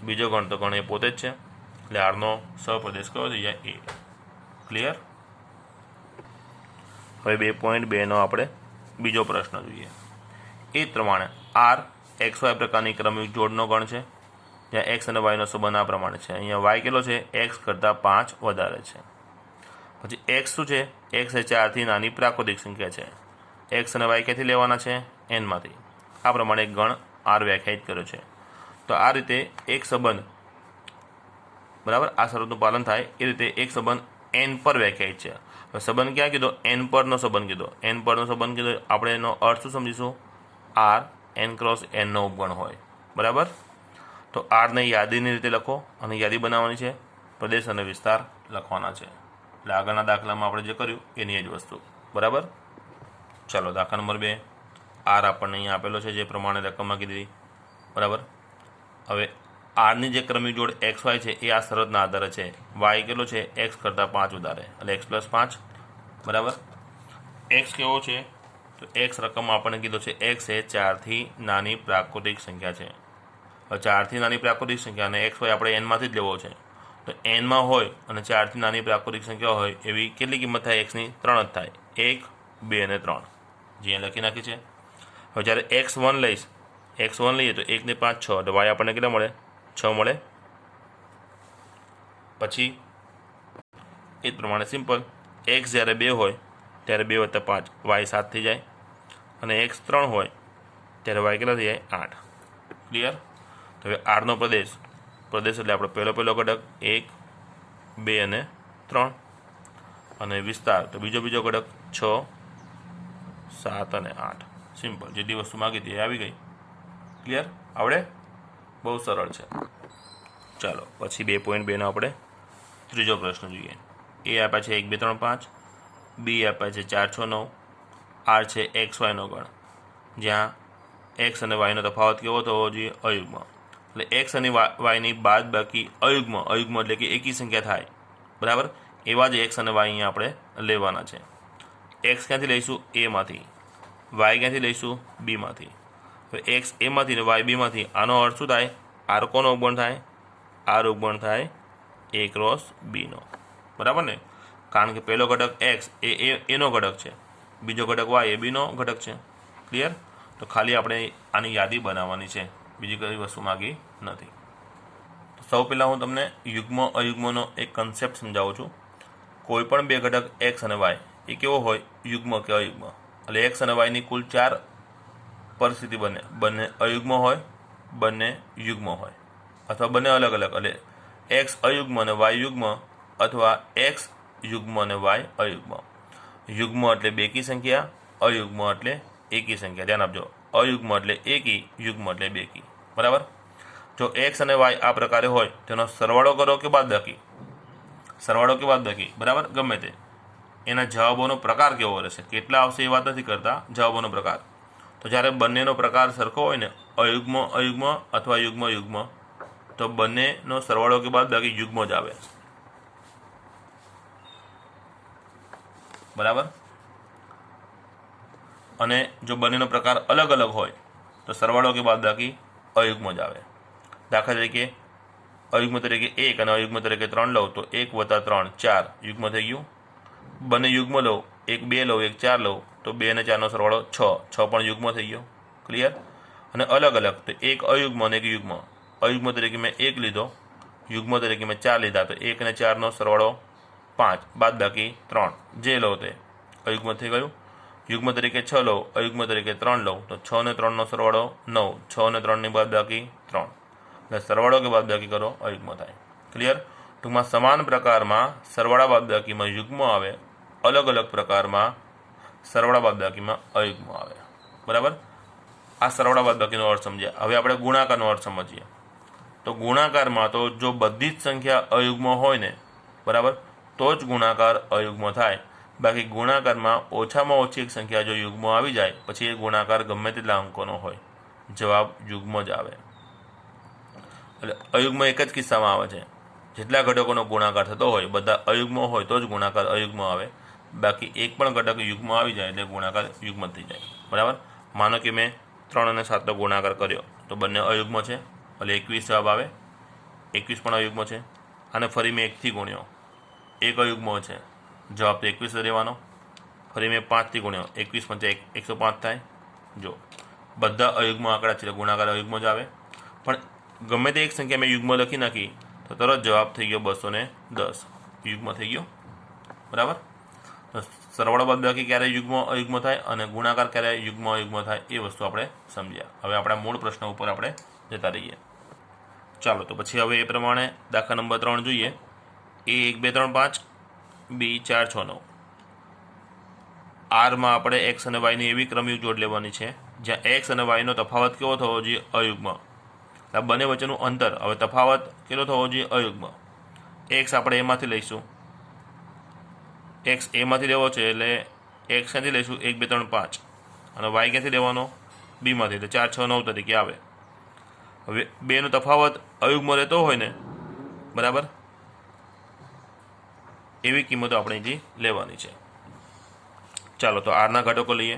બીજો ગણ તો ગણ એ પોતે જ છે, એટલે આરનો સપ્રદેશ કયો થઈ જાય? એ. ક્લિયર? હવે 2.2નો આપણે બીજો પ્રશ્ન જોઈએ. એ જ પ્રમાણે આર એક્સ વાય પ્રકારની ક્રમિક જોડનો ગણ છે, જ્યાં એક્સ અને વાયનો સંબંધ આ પ્રમાણે છે. અહીંયા વાય કેટલો છે? એક્સ કરતાં 5 વધારે છે. પછી એક્સ શું છે? એક્સ એ 4થી નાની પ્રાકૃતિક સંખ્યા છે. એક્સ અને વાય ક્યાંથી લેવાના છે? એનમાંથી. આ પ્રમાણે એક ગણ આર વ્યાખ્યાયિત કર્યો છે. તો આ રીતે એક સંબંધ, બરાબર, આ શરતનું પાલન થાય એ રીતે એક સંબંધ એન પર વ્યાખ્યાયિત છે. હવે સંબંધ ક્યાં કીધો? એન પરનો સંબંધ કીધો. એન પરનો સંબંધ કીધો આપણે એનો અર્થ શું સમજીશું? આર એન ક્રોસ એનનો ઉપગણ હોય, બરાબર. તો આરને યાદીની રીતે લખો અને યાદી બનાવવાની છે, પ્રદેશ અને વિસ્તાર લખવાના છે. એટલે આગળના દાખલામાં આપણે જે કર્યું એની જ વસ્તુ, બરાબર. ચાલો દાખલા નંબર 2. આર આપણને અહીંયા આપેલો છે જે પ્રમાણે રકમમાં કીધી, બરાબર. હવે આરની જે ક્રમિક જોડ એક્સ વાય છે એ આ શરતના આધારે છે. વાય કેટલો છે? એક્સ કરતાં 5 વધારે, એટલે એક્સ પ્લસ 5, બરાબર. એક્સ કેવો છે? તો એક્સ રકમમાં આપણને કીધો છે એક્સ એ 4થી નાની પ્રાકૃતિક સંખ્યા છે. હવે 4થી નાની પ્રાકૃતિક સંખ્યા અને એક્સ વાય આપણે એનમાંથી જ લેવો છે. તો એનમાં હોય અને 4થી નાની પ્રાકૃતિક સંખ્યા હોય એવી કેટલી કિંમત થાય એક્સની? 3 જ થાય. 1, 2 અને 3, જે અહીં લખી નાખી છે. હવે જ્યારે x1 લઈશ, x1 લઈએ તો 1 ને 5 6, તો વાય આપણને કેટલા મળે? 6 મળે. પછી એ જ પ્રમાણે સિમ્પલ, એક્સ જ્યારે 2 હોય ત્યારે 2 + 5 વાય 7 થઈ જાય, અને એક્સ 3 હોય ત્યારે વાય કેટલા થઈ જાય? 8. ક્લિયર? તો હવે આરનો પ્રદેશ એટલે આપણો પહેલો ઘટક 1, 2 અને 3, અને વિસ્તાર તો બીજો ઘટક 6, 7 અને 8. સિમ્પલ, જેટલી વસ્તુ માગી હતી એ આવી ગઈ. ક્લિયર? આવડે? બહુ સરળ છે. ચાલો પછી 2.2નો આપણે ત્રીજો પ્રશ્ન જોઈએ. એ આપ્યા છે 1, 2, 3, 5, બી આપ્યા છે 4, 6, 9, આર છે એક્સ વાયનો ગણ, જ્યાં એક્સ અને વાયનો તફાવત કેવો થવો જોઈએ? અયુગ્મ. એટલે એક્સ અને વાયની બાદ બાકી અયુગ્મ એટલે કે એકી સંખ્યા થાય, બરાબર. એવા જ એક્સ અને વાય અહીંયા આપણે લેવાના છે. એક્સ ક્યાંથી લઈશું? એમાંથી. વાય ક્યાંથી લઈશું? બીમાંથી. હવે એક્સ એમાંથી ને વાય બીમાંથી. આનો અર્થ શું થાય? આર કોનો ઉપગણ થાય? આર ઉપગણ થાય એ ક્રોસ બીનો, બરાબર ને. કારણ કે પહેલો ઘટક એક્સ એ એનો ઘટક છે, બીજો ઘટક વાય એ બીનો ઘટક છે. ક્લિયર? તો ખાલી આપણે આની યાદી બનાવવાની છે, બીજી કઈ વસ્તુ માગી નથી. તો સૌ પહેલાં હું તમને યુગ્મ અયુગ્મનો એક કન્સેપ્ટ સમજાવું છું. કોઈ પણ બે ઘટક એક્સ અને વાય એ કેવો હોય? યુગ્મ કે અયુગ્મ. એટલે એક્સ અને વાયની કુલ 4 પરિસ્થિતિ બને. બંને અયુગ્મ હોય, બંને યુગ્મ હોય, અથવા બંને અલગ અલગ. એટલે એક્સ અયુગ્મ અને વાય યુગ્મ, અથવા એક્સ યુગ્મ અને વાય અયુગ્મ. યુગ્મ એટલે બેકી સંખ્યા, અયુગ્મ એટલે એકી સંખ્યા. ધ્યાન આપજો, અયુગ્મ એટલે એકી, યુગ્મ એટલે બેકી, બરાબર. જો એક્સ અને વાય આ પ્રકારે હોય તેનો સરવાળો કરો કે બાદબાકી? સરવાળો કે બાદબાકી, બરાબર, ગમે તે, એના જવાબોનો પ્રકાર કેવો રહેશે, કેટલા આવશે એ વાત નથી કરતા, જવાબોનો પ્રકાર. તો જ્યારે બંનેનો પ્રકાર સરખો હોય ને, અયુગ્મ અયુગ્મ અથવા યુગ્મ યુગ્મ, તો બંનેનો સરવાળો કે બાદબાકી યુગ્મ જ આવે, બરાબર. અને જો બંનેનો પ્રકાર અલગ અલગ હોય તો સરવાળો કે બાદબાકી અયુગ્મ જ આવે. દાખલા તરીકે અયુગ્મ તરીકે 1 અને અયુગ્મ તરીકે 3 લઉં તો 1 + 3 4 યુગ્મ થઈ ગયું. બંને યુગ્મ લઉં, 1 2 લઉં, 1 4 લઉં તો 2 અને 4નો સરવાળો 6 પણ યુગ્મ થઈ ગયો. ક્લિયર. અને અલગ અલગ તો 1 અયુગ્મ અને 1 યુગ્મ. અયુગ્મ તરીકે મેં 1 લીધો, યુગ્મ તરીકે મેં 4 લીધા, તો 1 અને 4નો સરવાળો 5 બાદબાકી 3, જે લો તે અયુગ્મ થઈ ગયું. યુગ્મ તરીકે 6 લઉં, અયુગ્મ તરીકે 3 લઉં તો 6 અને 3નો સરવાળો 9, 6 અને 3ની બાદબાકી 3, એટલે સરવાળો કે બાદબાકી કરો અયુગ્મ થાય. ક્લિયર. ટૂંકમાં સમાન પ્રકારમાં સરવાળા બાદબાકીમાં યુગ્મ આવે, અલગ અલગ પ્રકારમાં સરવાળા બાદબાકીમાં અયુગ્મ આવે, બરાબર. આ સરવાળા બાદબાકીનો અર્થ સમજ્યા. હવે આપણે ગુણાકારનો અર્થ સમજીએ. તો ગુણાકારમાં તો જો બધી જ સંખ્યા અયુગ્મ હોય ને, બરાબર, તો જ ગુણાકાર અયુગ્મ થાય. બાકી ગુણાકારમાં ઓછામાં ઓછી એક સંખ્યા જો યુગ્મ આવી જાય પછી એ ગુણાકાર ગમે તેટલા અંકોનો હોય, જવાબ યુગ્મ જ આવે. એટલે અયુગ્મ એક જ કિસ્સામાં આવે છે, જેટલા ઘટકોનો ગુણાકાર થતો હોય બધા અયુગ્મ હોય તો જ ગુણાકાર અયુગ્મ આવે. બાકી એક પણ ઘટક યુગ્મ આવી જાય એટલે ગુણાકાર યુગ્મ થઈ જાય, બરાબર. માનો કે મેં 3 અને 7નો ગુણાકાર કર્યો તો બંને અયુગ્મ છે, એટલે 21 જવાબ આવે. 21 પણ અયુગ્મ છે. અને ફરી મેં 1થી ગુણ્યો, 1 અયુગ્મ છે, જવાબ તો 21 રહેવાનો. ફરી મેં 5થી ગુણ્યો, 21 × 5 = 105 થાય. જો બધા અયુગ્મ આંકડા છે એટલે ગુણાકાર અયુગ્મ જ આવે. પણ ગમે તે એક સંખ્યા મેં યુગ્મ લખી નાખી તો તરત જવાબ થઈ ગયો 210, યુગ્મ થઈ ગયો, બરાબર. તો સરવાળો બાદબાકી ક્યારે યુગ્મ અયુગ્મ થાય અને ગુણાકાર ક્યારે યુગ્મ અયુગ્મ થાય એ વસ્તુ આપણે સમજ્યા. હવે આપણા મૂળ પ્રશ્ન ઉપર આપણે જતા રહીએ. ચાલો તો પછી હવે એ પ્રમાણે દાખલા નંબર 3 જોઈએ. A 1 2 3 5, B 4 6 9. આરમાં આપણે એક્સ અને વાયની એવી ક્રમિક જોડ લેવાની છે જ્યાં એક્સ અને વાયનો તફાવત કેવો થવો જોઈએ, અયુગ્મ. આ બંને વચ્ચેનું અંતર, હવે તફાવત કેટલો થવો જોઈએ, અયુગ્મ. એક્સ આપણે એમાંથી લઈશું, એક્સ એમાંથી લેવો છે એટલે એક્સ ક્યાંથી લઈશું, 1 2 3 5, અને વાય ક્યાંથી લેવાનો, બીમાંથી, એટલે 4 6 9 તરીકે આવે. હવે બેનો તફાવત અયુગ્મ રહેતો હોય ને, બરાબર, એવી કિંમતો આપણે અહીંથી લેવાની છે. ચાલો તો આરના ઘટકો લઈએ.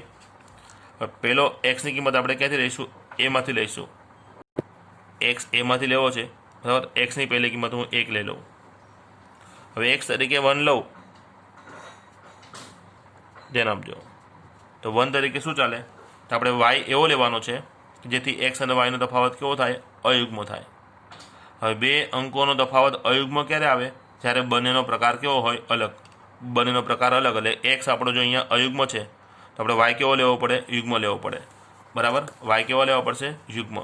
પહેલો એક્સની કિંમત આપણે ક્યાંથી લઈશું, એમાંથી લઈશું. એક્સ એમાંથી લેવો છે, બરાબર. એક્સની પહેલી કિંમત હું 1 લઈ લઉં. હવે એક્સ તરીકે 1 લઉં, ધ્યાન આપજો. તો 1 તરીકે શું ચાલે, તો આપણે વાય એવો લેવાનો છે જેથી એક્સ અને વાયનો તફાવત કેવો થાય, અયુગ્મ થાય. હવે બે અંકોનો તફાવત અયુગ્મ ક્યારે આવે, જ્યારે બંનેનો પ્રકાર કેવો હોય, અલગ. બંનેનો પ્રકાર અલગ, એટલે એક્સ આપણો જો અહીંયા અયુગ્મ છે તો આપણે વાય કેવો લેવો પડે, યુગ્મ લેવો પડે, બરાબર. વાય કેવો લેવો પડશે, યુગ્મ.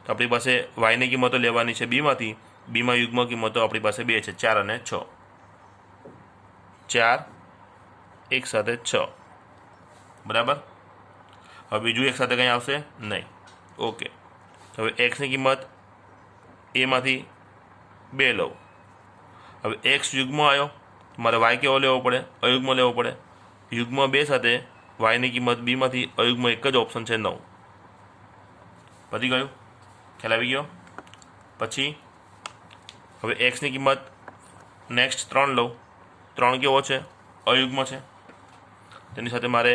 તો આપણી પાસે વાયની કિંમતો લેવાની છે બીમાંથી, બીમાં યુગ્મ કિંમતો આપણી પાસે 2 છે, 4 અને 6. 4 એક સાથે 6, બરાબર. હવે બીજું એક સાથે કંઈ આવશે નહીં, ઓકે. હવે એક્સની કિંમત એમાંથી 2 લઉં. હવે એક્સ યુગ્મ આવ્યો, મારે વાય કેવો લેવો પડે, અયુગ્મ લેવો પડે. યુગ્મ 2 સાથે વાયની કિંમત બીમાંથી અયુગ્મ એક જ ઓપ્શન છે, 9. પતી ગયું, ખ્યાલ આવી ગયો. પછી હવે એક્સની કિંમત નેક્સ્ટ 3 લઉં. 3 કેવો છે, અયુગ્મ છે. તેની સાથે મારે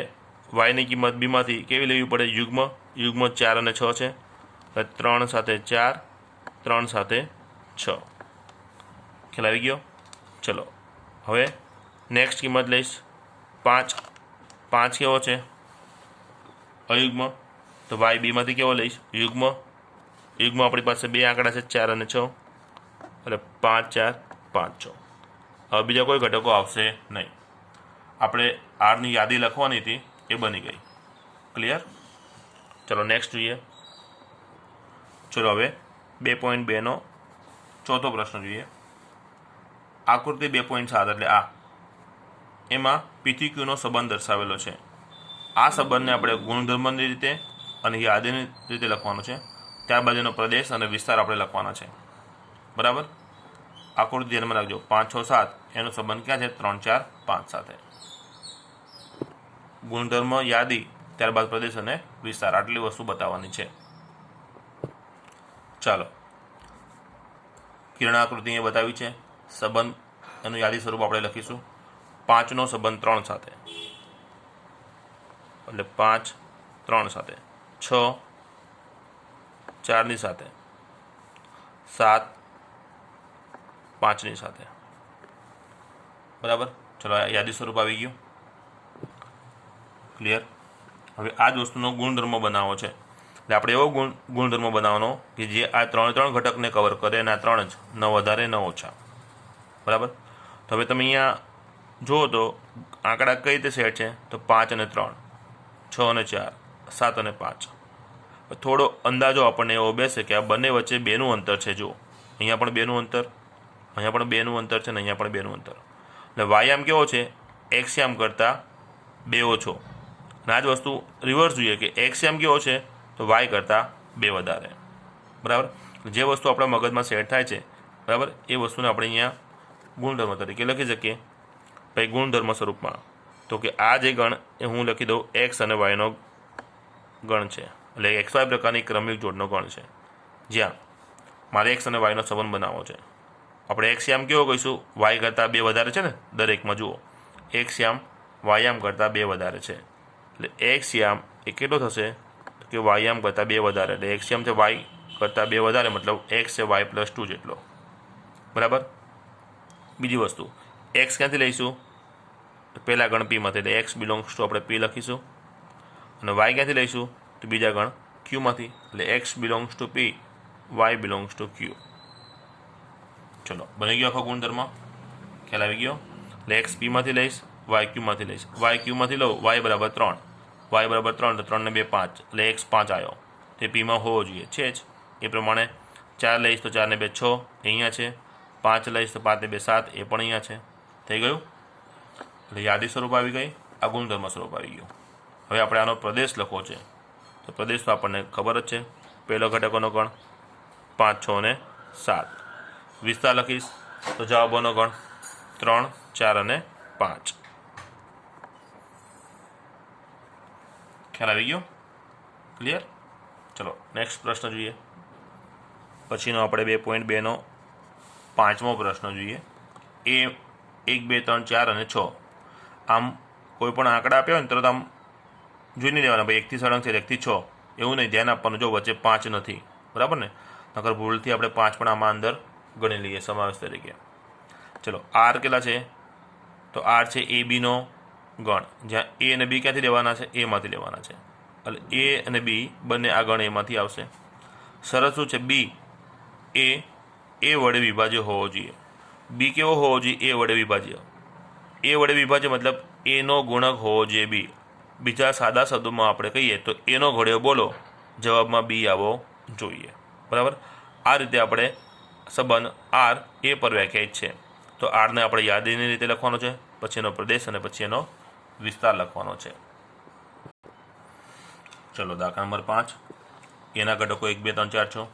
વાયની કિંમત બીમાંથી કેવી લેવી પડે, યુગ્મ. યુગ્મ 4 અને 6 છે, એટલે 3 સાથે 4, 3 સાથે 6. ખ્યાલ આવી ગયો. ચલો હવે નેક્સ્ટ કિંમત લઈશ 5. 5 કેવો છે, અયુગ્મ. તો વાય બીમાંથી કેવો લઈશ, યુગ્મ. યુગ્મ આપણી પાસે 2 આંકડા છે, 4 અને 6, એટલે 5 4 5 6. હવે બીજા કોઈ ઘટકો આવશે નહીં. આપણે આરની યાદી લખવાની હતી એ બની ગઈ. ક્લિયર. ચલો નેક્સ્ટ જોઈએ. ચલો હવે 2.2નો ચોથો પ્રશ્ન જોઈએ. આકૃતિ 2.7 એટલે આ, એમાં PQ નો સંબંધ દર્શાવેલો છે. આ સંબંધને આપણે ગુણધર્મની રીતે અને યાદીની રીતે લખવાનો છે. ત્યારબાદ એનો પ્રદેશ અને વિસ્તાર આપણે લખવાના છે, બરાબર. આકૃતિ ધ્યાનમાં રાખજો, 5 6 7 એનો સંબંધ ક્યાં છે? 3 4 5 સાથે. ગુણધર્મ, યાદી, ત્યારબાદ પ્રદેશ અને વિસ્તાર, આટલી વસ્તુ બતાવવાની છે. ચાલો, કિરણાકૃતિ અહીંયા બતાવી છે. સંબંધ એનું યાદી સ્વરૂપ આપણે લખીશું. 5નો સંબંધ 3 સાથે, એટલે 5 3 સાથે, 6 4ની સાથે, 7 5ની સાથે. બરાબર. ચલો, યાદી સ્વરૂપ આવી ગયું. ક્લિયર. હવે આ જ વસ્તુનો ગુણધર્મ બનાવવો છે, એટલે આપણે એવો ગુણધર્મ બનાવવાનો કે જે આ 3 ઘટકને કવર કરે અને આ 3 જ, ન વધારે ન ઓછા. બરાબર. તો હવે તમે અહીંયા જુઓ તો આંકડા કઈ રીતે સેટ છે? તો 5 અને 3, 6 અને 4, 7 અને 5. થોડો અંદાજો આપણને એવો બેસે કે આ બંને વચ્ચે 2નું અંતર છે. જુઓ, અહીંયા પણ 2નું અંતર, અહીંયા પણ 2નું અંતર છે, અને અહીંયા પણ 2નું અંતર. એટલે વાયામ કેવો છે? એક્સયામ કરતાં 2 ઓછો. અને આ જ વસ્તુ રિવર્સ જોઈએ કે એક્સયામ કેવો છે? તો વાય કરતાં 2 વધારે. બરાબર. જે વસ્તુ આપણા મગજમાં સેટ થાય છે, બરાબર, એ વસ્તુને આપણે અહીંયા ગુણધર્મ તરીકે લખી શકીએ. પછી ગુણધર્મ સ્વરૂપમાં તો કે આ જે ગણ એ હું લખી દઉં એક્સ અને વાયનો ગણ છે, એટલે એક્સ વાય પ્રકારની ક્રમિક જોડનો ગણ છે, જ્યાં મારે એક્સ અને વાયનો સંબંધ બનાવવો છે. આપણે એક્સયામ કેવો કહીશું? વાય કરતાં 2 વધારે છે ને દરેકમાં. જુઓ, એક્સયામ વાયામ કરતાં 2 વધારે છે, એટલે એક્સયામ એ કેટલો થશે? કે વાયામ કરતાં 2 વધારે, એટલે એક્સયામ છે વાય કરતાં 2 વધારે, મતલબ એક્સ છે વાય પ્લસ 2 જેટલો. બરાબર. બીજી વસ્તુ, એક્સ ક્યાંથી લઈશું? પહેલા ગણ પીમાંથી, એટલે એક્સ બિલોંગ્સ ટુ આપણે પી લખીશું. અને વાય ક્યાંથી લઈશું? તો બીજા ગણ ક્યુમાંથી, એટલે X belongs to P, Y belongs to Q. ચલો, બની ગયો આખો ગુણધર્મ. ખ્યાલ આવી ગયો. એટલે એક્સ પીમાંથી લઈશ, વાય ક્યુમાંથી લઈશ. વાય ક્યુમાંથી લઉં, વાય બરાબર 3, વાય બરાબર 3, તો 3 ને 2 5, એટલે એક્સ 5 આવ્યો. તે પીમાં હોવો જોઈએ, છે જ. એ પ્રમાણે 4 લઈશ તો 4 ને 2 6, એ અહીંયા છે. 5 લઈશ તો 5 ને 2 7, એ પણ અહીંયા છે. થઈ ગયું. એટલે યાદી સ્વરૂપ આવી ગઈ, આ ગુણધર્મ સ્વરૂપ આવી ગયું. હવે આપણે આનો પ્રદેશ લખવો છે. તો પ્રદેશ તો આપણને ખબર જ છે. પહેલો ઘટકોનો ગણ 5 6 અને 7. વિસ્તાર લખીશ તો જવાબોનો ગણ 3 4 અને 5. ખ્યાલ આવી ગયો. ક્લિયર. ચલો, નેક્સ્ટ પ્રશ્ન જોઈએ. પછીનો આપણે 2.2નો 5મો પ્રશ્ન જોઈએ. એ 1 2 3 4 અને 6. આમ કોઈ પણ આંકડા આપ્યા હોય ને તરત આમ જોઈ નહીં લેવાના, ભાઈ 1થી સળંગ છે, 1થી 6, એવું નહીં. ધ્યાન આપવાનું, જો વચ્ચે 5 નથી. બરાબર ને? નકર ભૂલથી આપણે 5 પણ આમાં અંદર ગણી લઈએ સમાવેશ તરીકે. ચલો, આર કેટલા છે? તો આર છે એ બીનો ગણ, જ્યાં એ અને બી ક્યાંથી લેવાના છે? એમાંથી લેવાના છે. એટલે એ અને બી બંને આ ગણ એમાંથી આવશે. શરત શું છે? બી એ વડે વિભાજ્ય હોવો જોઈએ. બી કેવો હોવો જોઈએ? એ વડે વિભાજ્ય. એ વડે વિભાજ્ય મતલબ એનો ગુણક હોવો જોઈએ બી. બીજા સાદા શબ્દોમાં આપણે કહીએ તો એનો ઘોડ્યો બોલો, જવાબમાં બી આવવો જોઈએ. બરાબર. આ રીતે આપણે સંબંધ આર એ પર વ્યાખ્યાયિત છે. તો આરને આપણે યાદીની રીતે લખવાનો છે, પછી એનો પ્રદેશ અને પછી એનો વિસ્તાર લખવાનો છે. ચલો, દાખલા નંબર 5. એના ઘટકો 1 2 3 4 6.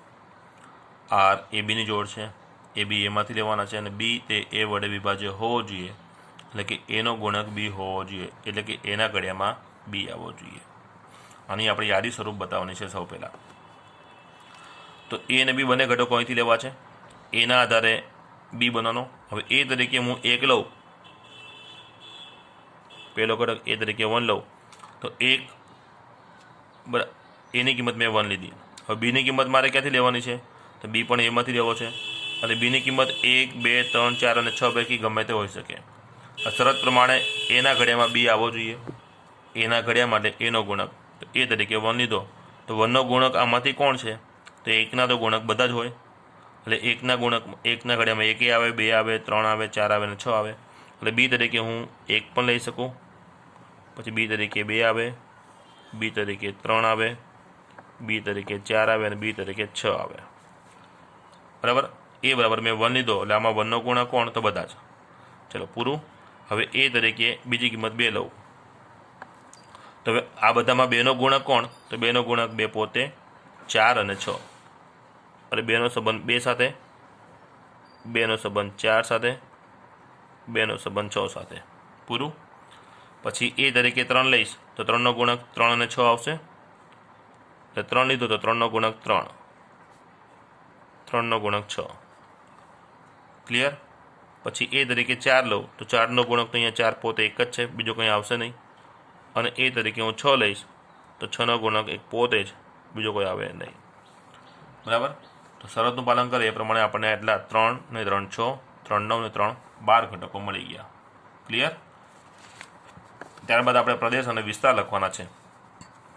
આર એ બીની જોડ છે, એ બી એમાંથી લેવાના છે, અને બી તે એ વડે વિભાજ્ય હોવો જોઈએ, એટલે કે એનો ગુણક બી હોવો જોઈએ, એટલે કે એના ઘડિયામાં બી આવવો જોઈએ. આની આપણે યાદી સ્વરૂપ બતાવવાની છે સૌ પહેલાં. તો એ અને બી બંને ઘટકો અહીંથી લેવા છે. એના આધારે બી બનવાનો. હવે એ તરીકે હું 1 લઉં, પહેલો ઘટક એ તરીકે 1 લઉં, તો 1 એની કિંમત મેં 1 લીધી. હવે બીની કિંમત મારે ક્યાંથી લેવાની છે? તો બી પણ એમાંથી લેવો છે. અને બીની કિંમત 1 2 3 4 અને 6 પૈકી ગમે તે હોઈ શકે. શરત પ્રમાણે એના ઘડિયામાં બી આવવો જોઈએ. એના ઘડિયા માટે એનો ગુણક, તો એ તરીકે 1 લીધો. તો 1નો ગુણક આમાંથી કોણ છે? તો 1ના તો ગુણક બધા જ હોય, એટલે 1ના ગુણક 1ના ઘડિયામાં 1 આવે, 2 આવે, 3 આવે, 4 આવે અને 6 આવે. એટલે બી તરીકે હું 1 પણ લઈ શકું, પછી બી તરીકે 2 આવે, બી તરીકે 3 આવે, બી તરીકે 4 આવે અને બી તરીકે 6 આવે. બરાબર. એ બરાબર મેં 1 લીધો, એટલે આમાં 1નો ગુણક કોણ? તો બધા જ. ચલો, પૂરું. હવે એ તરીકે બીજી કિંમત 2 લઉં, તો હવે આ બધામાં 2નો ગુણક કોણ? તો 2નો ગુણક 2 પોતે 4 અને 6, એટલે 2નો સંબંધ 2 સાથે, 2નો સંબંધ 4 સાથે, 2નો સંબંધ 6 સાથે. પૂરું. પછી એ તરીકે 3 લઈશ તો 3નો ગુણક 3 અને 6 આવશે. એટલે 3 લીધો તો 3નો ગુણક 3, 3નો ગુણક 6. ક્લિયર. પછી એ તરીકે 4 લઉં તો 4નો ગુણક તો અહીંયા 4 પોતે એક જ છે, બીજો કંઈ આવશે નહીં. અને એ તરીકે હું 6 લઈશ તો 6નો ગુણક એક પોતે જ, બીજો કોઈ આવે નહીં. બરાબર. તો શરતનું પાલન કરે એ પ્રમાણે આપણને એટલા 3 ને 3 6, 3 9 ને 3 12 ઘટકો મળી ગયા. ક્લિયર. ત્યારબાદ આપણે પ્રદેશ અને વિસ્તાર લખવાના છે.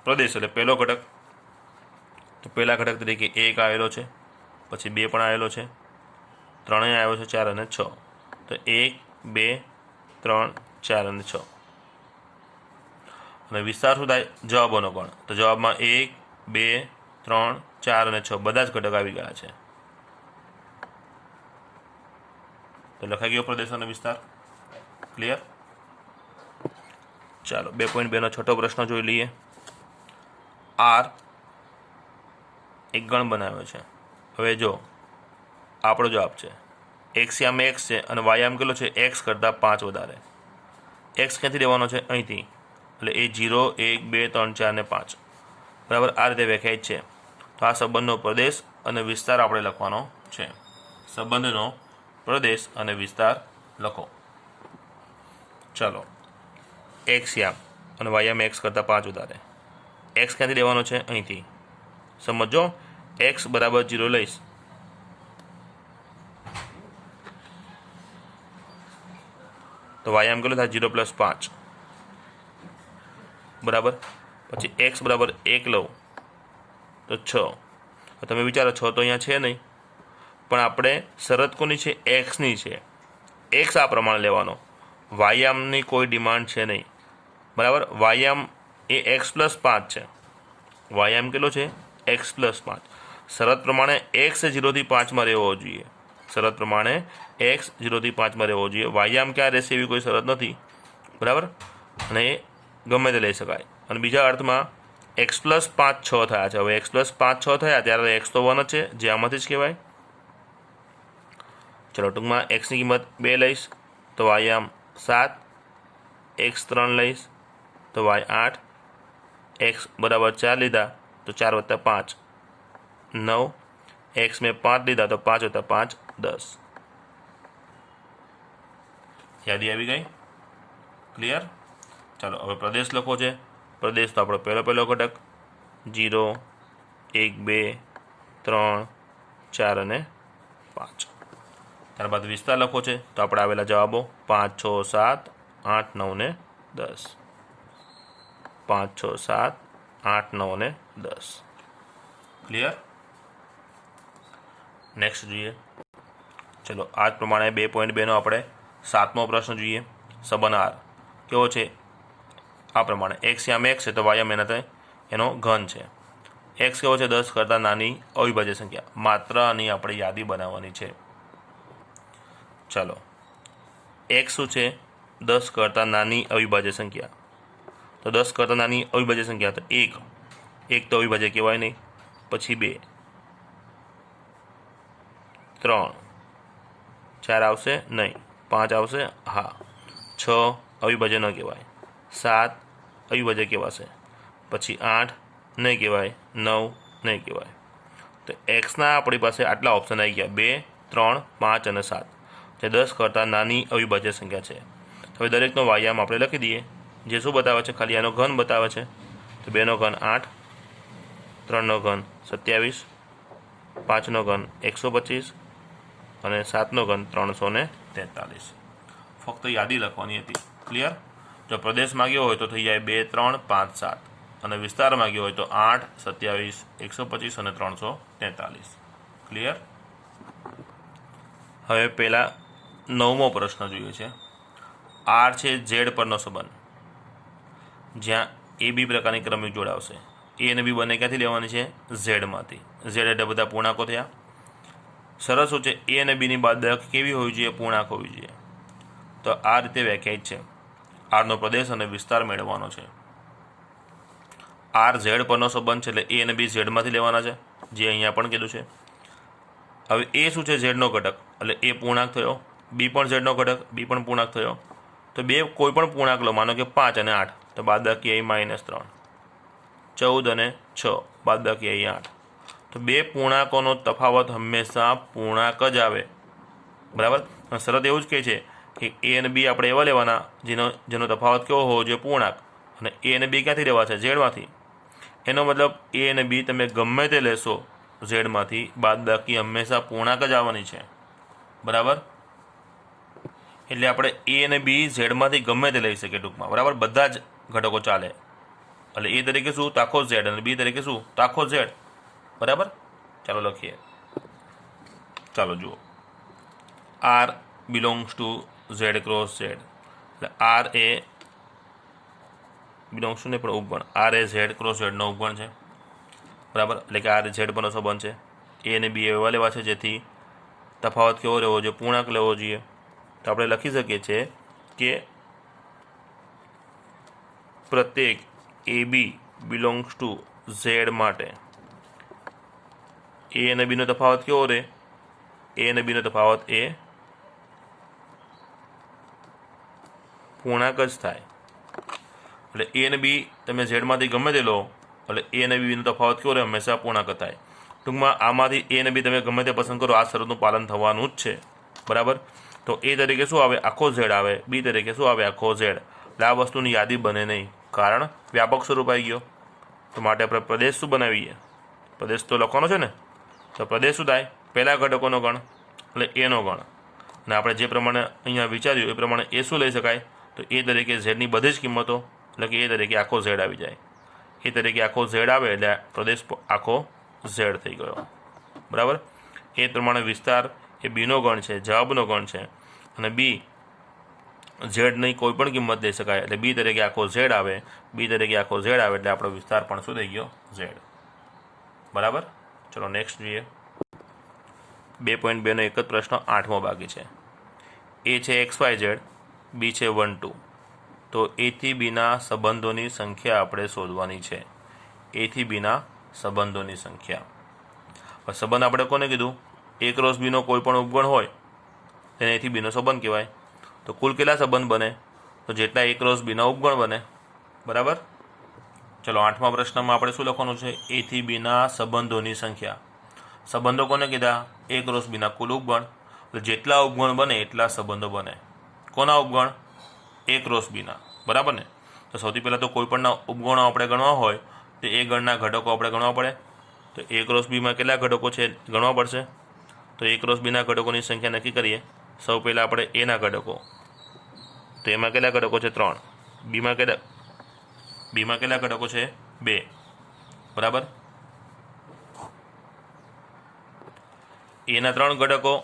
પ્રદેશ એટલે પહેલો ઘટક, તો પહેલા ઘટક તરીકે 1 આવેલો છે, પછી 2 પણ આવેલો છે, 3 આવ્યો છે, 4 અને 6. તો 1 2 3 4 અને 6. અને વિસ્તાર શું થાય? જવાબોનો ગણ. તો જવાબમાં 1 2 3 4 અને 6 બધા જ ઘટક આવી ગયા છે. તો લખાઈ ગયો પ્રદેશ અને વિસ્તાર. ક્લિયર. ચાલો 2.2નો છઠ્ઠો પ્રશ્ન જોઈ લઈએ. આર એક ગણ બનાવ્યો છે. હવે જો આપણો જવાબ છે એક્સ યામ એક્સ છે અને વાયામ કેટલો છે? એક્સ કરતાં 5 વધારે. એક્સ ક્યાંથી લેવાનો છે? અહીંથી. એટલે એ 0 1 2 3 4 ને 5 બરાબર આ રીતે વ્યાખ્યાયિત છે. તો આ સંબંધનો પ્રદેશ અને વિસ્તાર આપણે લખવાનો છે. સંબંધનો પ્રદેશ અને વિસ્તાર લખો. ચાલો. એક્સ યામ અને વાયામ એક્સ કરતાં 5 વધારે. એક્સ ક્યાંથી લેવાનો છે? અહીંથી. સમજો. એક્સ બરાબર 0 લઈશ તો વાયામ કેટલો થાય? 0 + 5 બરાબર. પછી એક્સ બરાબર 1 લઉં તો 6. તમે વિચારો 6 તો અહીંયા છે નહીં, પણ આપણે શરત કોની છે? એક્સની છે. એક્સ આ પ્રમાણે લેવાનો, વાયામની કોઈ ડિમાન્ડ છે નહીં. બરાબર. વાયામ એ એક્સ + 5 છે. વાયામ કેટલો છે? એક્સ + 5. શરત પ્રમાણે એક્સ 0 થી 5માં રહેવો જોઈએ. શરત પ્રમાણે એક્સ 0 થી 5માં રહેવો જોઈએ. વાયામ ક્યાં રહેશે એવી કોઈ શરત નથી. બરાબર. અને એ ગમે તે લઈ શકાય. અને બીજા અર્થમાં એક્સ + 5 6 થયા છે. હવે એક્સ + 5 6 થયા ત્યારે એક્સ તો 1 જ છે, જે આમાંથી જ કહેવાય. ચલો ટૂંકમાં એક્સની કિંમત 2 લઈશ તો વાયામ 7, એક્સ 3 લઈશ તો વાય 8, એક્સ બરાબર 4 લીધા તો 4 + 5 9, એક્સ મેં 5 લીધા તો 5 + 5 10. યાદી આવી ગઈ. ક્લિયર. ચાલો હવે પ્રદેશ લખો છે. પ્રદેશ તો આપણો પહેલો ઘટક 0 1 2 3 4 અને 5. ત્યારબાદ વિસ્તાર લખો છે. તો આપણે આવેલા જવાબો 5 6 7 8 9 ને 10. 5 6 7 8 9 ને 10. ક્લિયર. નેક્સ્ટ જોઈએ. ચલો આ જ પ્રમાણે 2.2નો આપણે 7મો પ્રશ્ન જોઈએ. સંબંધ આર કેવો છે? આ પ્રમાણે એક્સ યામ એક્સ છે તો વાયામ એનો ઘન છે. એક્સ કેવો છે? 10 કરતાં નાની અવિભાજ્ય સંખ્યા. માત્ર આની આપણે યાદી બનાવવાની છે. ચાલો. એક્સ શું છે? 10 કરતાં નાની અવિભાજ્ય સંખ્યા. તો 10 કરતાં નાની અવિભાજ્ય સંખ્યા તો 1 તો અવિભાજ્ય કહેવાય નહીં. પછી 2 3 4 આવશે નહીં. 5 આવશે હા. 6 અવિભાજ્ય ન કહેવાય. 7 અવિભાજ્ય કહેવાશે. પછી 8 નહીં કહેવાય. 9 નહીં કહેવાય. તો એક્સના આપણી પાસે આટલા ઓપ્શન આવી ગયા 2 3 5 અને 7 જે 10 કરતાં નાની અવિભાજ્ય સંખ્યા છે. હવે દરેકનો વાયામ આપણે લખી દઈએ. જે શું બતાવે છે? ખાલી આનો ઘન બતાવે છે. તો 2નો ઘન 8, 3નો ઘન 27, 5નો ઘન 125 અને 7નો ઘન 343. ફક્ત યાદી લખવાની હતી. ક્લિયર. જો પ્રદેશ માગ્યો હોય તો થઈ જાય 2 3 5 7 અને વિસ્તાર માગ્યો હોય તો 8 27 125 અને 343. ક્લિયર. હવે પહેલાં 9મો પ્રશ્ન જોઈએ છે. આર છે ઝેડ પરનો સંબંધ, જ્યાં એ બી પ્રકારની ક્રમિક જોડાવશે. એ અને બી બંને ક્યાંથી લેવાની છે? ઝેડમાંથી. ઝેડ એટલે બધા પૂર્ણાંકો થયા. શરત શું છે? એ અને બીની બાદબાકી કેવી હોવી જોઈએ? પૂર્ણાંક હોવી જોઈએ. તો આ રીતે વ્યાખ્યાયિત છે. આરનો પ્રદેશ અને વિસ્તાર મેળવવાનો છે. આર ઝેડ પરનો સંબંધ છે એટલે એ અને બી ઝેડમાંથી લેવાના છે, જે અહીંયા પણ કીધું છે. હવે એ શું છે? ઝેડનો ઘટક. એટલે એ પૂર્ણાંક થયો, બી પણ ઝેડનો ઘટક, બી પણ પૂર્ણાંક થયો. તો બે કોઈ પણ પૂર્ણાંક લો, માનો કે 5 અને 8, તો બાદબાકી અહીં -3, 14 અને 6, બાદબાકી અહીં 8. તો બે પૂર્ણાંકોનો તફાવત હંમેશા પૂર્ણાંક જ આવે, બરાબર. શરત એવું જ કહે છે કે એ અને બી આપણે એવા લેવાના જેનો તફાવત કેવો હોવો જોઈએ, પૂર્ણાંક. અને એ અને બી ક્યાંથી લેવા છે? ઝેડમાંથી. એનો મતલબ એ અને બી તમે ગમે તે લેશો ઝેડમાંથી, બાદબાકી હંમેશા પૂર્ણાંક જ આવવાની છે, બરાબર. એટલે આપણે એ અને બી ઝેડમાંથી ગમે તે લઈ શકીએ ટૂંકમાં, બરાબર. બધા જ ઘટકો ચાલે. એટલે એ તરીકે શું? તો આખો ઝેડ, અને બી તરીકે શું? તો આખો ઝેડ, બરાબર. ચાલો લખીએ. ચાલો જુઓ, R belongs to Z cross Z. એટલે આર એ બિલોંગ્સ ટુ નહીં પણ ઉપગણ, આર એ ઝેડ ક્રોસ ઝેડનો ઉપગણ છે, બરાબર. એટલે કે આર એ ઝેડ પરનો સંબંધ છે. એ અને બી એવા લેવા છે જેથી તફાવત કેવો રહેવો જોઈએ? પૂર્ણાંક લેવો જોઈએ. તો આપણે લખી શકીએ છીએ કે પ્રત્યેક એ બી બિલોંગ્સ ટુ ઝેડ માટે એ અને બીનો તફાવત કેવો રહે? એ અને બીનો તફાવત એ પૂર્ણાંક જ થાય. એટલે એ અને બી તમે ઝેડમાંથી ગમે તે લો, એટલે એ અને બીનો તફાવત કેવો રહે? હંમેશા પૂર્ણાંક જ થાય. ટૂંકમાં આમાંથી એ અને બી તમે ગમે તે પસંદ કરો, આ શરતનું પાલન થવાનું જ છે, બરાબર. તો એ તરીકે શું આવે? આખો ઝેડ આવે. બી તરીકે શું આવે? આખો ઝેડ. એટલે આ વસ્તુની યાદી બને નહીં, કારણ વ્યાપક સ્વરૂપ આવી ગયો. તો માટે આપણે પ્રદેશ શું બનાવીએ? પ્રદેશ તો લખવાનો છે ને. તો પ્રદેશ શું થાય? પહેલા ઘટકોનો ગણ, એટલે એનો ગણ. અને આપણે જે પ્રમાણે અહીંયા વિચાર્યું એ પ્રમાણે એ શું લઈ શકાય? તો એ તરીકે ઝેડની બધી જ કિંમતો, એટલે કે એ તરીકે આખો ઝેડ આવી જાય. એ તરીકે આખો ઝેડ આવે એટલે પ્રદેશ આખો ઝેડ થઈ ગયો, બરાબર. એ પ્રમાણે વિસ્તાર એ બીનો ગણ છે, જવાબનો ગણ છે. અને બી ઝેડની કોઈ પણ કિંમત દઈ શકાય, એટલે બી તરીકે આખો ઝેડ આવે. બી તરીકે આખો ઝેડ આવે એટલે આપણો વિસ્તાર પણ શું થઈ ગયો? ઝેડ, બરાબર. ચલો નેક્સ્ટ જોઈએ. 2.2નો એક જ પ્રશ્ન, 8મો બાકી છે. એ છે XYZ, બી છે 1 2. તો એથી બીના સંબંધોની સંખ્યા આપણે શોધવાની છે. એથી બીના સંબંધોની સંખ્યા. સંબંધ આપણે કોને કીધું? એ ક્રોસ બીનો કોઈ પણ ઉપગણ હોય તેને એથી બીનો સંબંધ કહેવાય. તો કુલ કેટલા સંબંધ બને? તો જેટલા એ ક્રોસ બીના ઉપગણ બને, બરાબર. ચલો 8મા પ્રશ્નમાં આપણે શું લખવાનું છે? એથી બીના સંબંધોની સંખ્યા. સંબંધો કોને કીધા? એ ક્રોસ બીના કુલ ઉપગણ. એટલે જેટલા ઉપગણ બને એટલા સંબંધો બને. કોના ઉપગણ? એ ક્રોસ બીના, બરાબર ને. તો સૌથી પહેલાં તો કોઈ પણના ઉપગણો આપણે ગણવા હોય તો એ ગણના ઘટકો આપણે ગણવા પડે. તો એ ક્રોસ બીમાં કેટલા ઘટકો છે ગણવા પડશે. તો એ ક્રોસ બીના ઘટકોની સંખ્યા નક્કી કરીએ. સૌ પહેલાં આપણે એના ઘટકો, તો એમાં કેટલા ઘટકો છે? 3. બીમાં કેટલા ઘટકો છે? 2, બરાબર. એના 3 ઘટકો,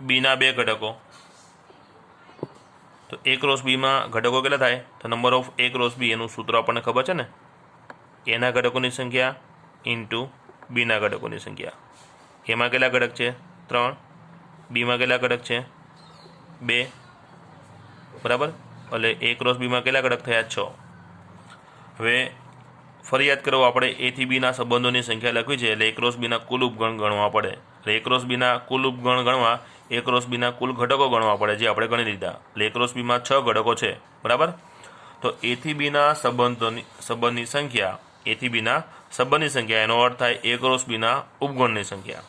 બીના 2 ઘટકો. તો એ ક્રોસ બીમાં ઘટકો કેટલા થાય? તો number of A cross B એનું સૂત્ર આપણને ખબર છે ને. એના ઘટકોની સંખ્યા ઇન્ટુ બીના ઘટકોની સંખ્યા. એમાં કેટલા ઘટક છે? 3. બીમાં કેટલા ઘટક છે? 2, બરાબર. એટલે એ ક્રોસ બીમાં કેટલા ઘટક થયા? 6. હવે ફરી યાદ કરો, આપણે એથી બીના સંબંધોની સંખ્યા લખવી છે એટલે એ ક્રોસ બીના કુલ ઉપગણ ગણવા પડે. એટલે એ ક્રોસ બીના કુલ ઉપગણ ગણવા એ ક્રોસ બીના કુલ ઘટકો ગણવા પડે, જે આપણે ગણી લીધા. એટલે એ ક્રોસ બીમાં 6 ઘટકો છે, બરાબર. તો એથી બીના સંબંધની સંખ્યા, એથી બીના સંબંધની સંખ્યા એનો અર્થ થાય એ ક્રોસ બીના ઉપગણની સંખ્યા,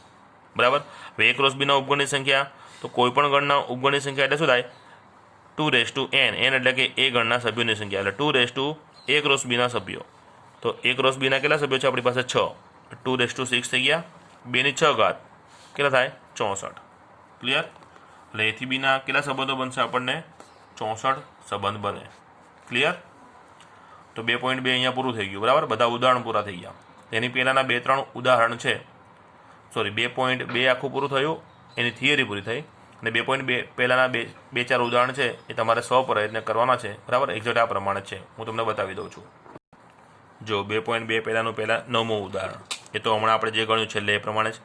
બરાબર. હવે એ ક્રોસ બીના ઉપગણની સંખ્યા, તો કોઈ પણ ગણના ઉપગણની સંખ્યા એટલે શું થાય? 2n. n એટલે કે એ ગણના સભ્યોની સંખ્યા, એટલે 2 એ ક્રોસ બીના સભ્યો. તો એ ક્રોસ બીના કેટલા સભ્યો છે આપણી પાસે? 6. 2 થઈ ગયા. 2ની 6 ઘાત કેટલા થાય? 64. ક્લિયર. એટલે એથી બીના કેટલા સંબંધો બનશે આપણને? 64 સંબંધ બને. ક્લિયર. તો 2.2 અહીંયા પૂરું થઈ ગયું, બરાબર. બધા ઉદાહરણ પૂરા થઈ ગયા. તેની પહેલાંના 2-3 ઉદાહરણ છે. સોરી, 2.2 આખું પૂરું થયું, એની થિયરી પૂરી થઈ. અને 2.2 પહેલાંના 2-4 ઉદાહરણ છે એ તમારે સ્વપ્રયત્ન કરવાના છે, બરાબર. એક્ઝેક્ટ આ પ્રમાણે છે, હું તમને બતાવી દઉં છું. જો 2.2 પહેલાંનું 9મું ઉદાહરણ, એ તો હમણાં આપણે જે ગણ્યું છેલ્લે એ પ્રમાણે જ.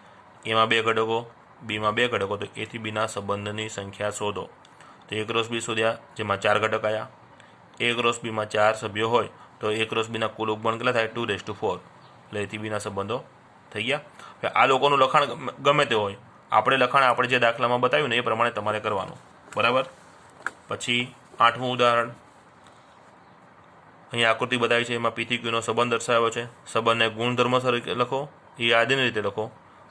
એમાં 2 ઘટકો, બીમાં 2 ઘટકો. તો એથી બીના સંબંધની સંખ્યા શોધો. તો એ ક્રોસ બી શોધ્યા, જેમાં 4 ઘટક આવ્યા. એ ક્રોસ બીમાં 4 સભ્યો હોય તો એ ક્રોસ બીના કુલ ઉપગણ કેટલા થાય? 2/4. એટલે એથી બીના સંબંધો થઈ ગયા. હવે આ લોકોનું લખાણ ગમે તે હોય, આપણે લખાણ આપણે જે દાખલામાં બતાવ્યું ને એ પ્રમાણે તમારે કરવાનું, બરાબર. પછી 8મું ઉદાહરણ, અહીંયા આકૃતિ બતાવી છે, એમાં પીથી ક્યુનો સંબંધ દર્શાવ્યો છે. સંબંધને ગુણધર્મ તરીકે લખો, એ યાદીની રીતે લખો.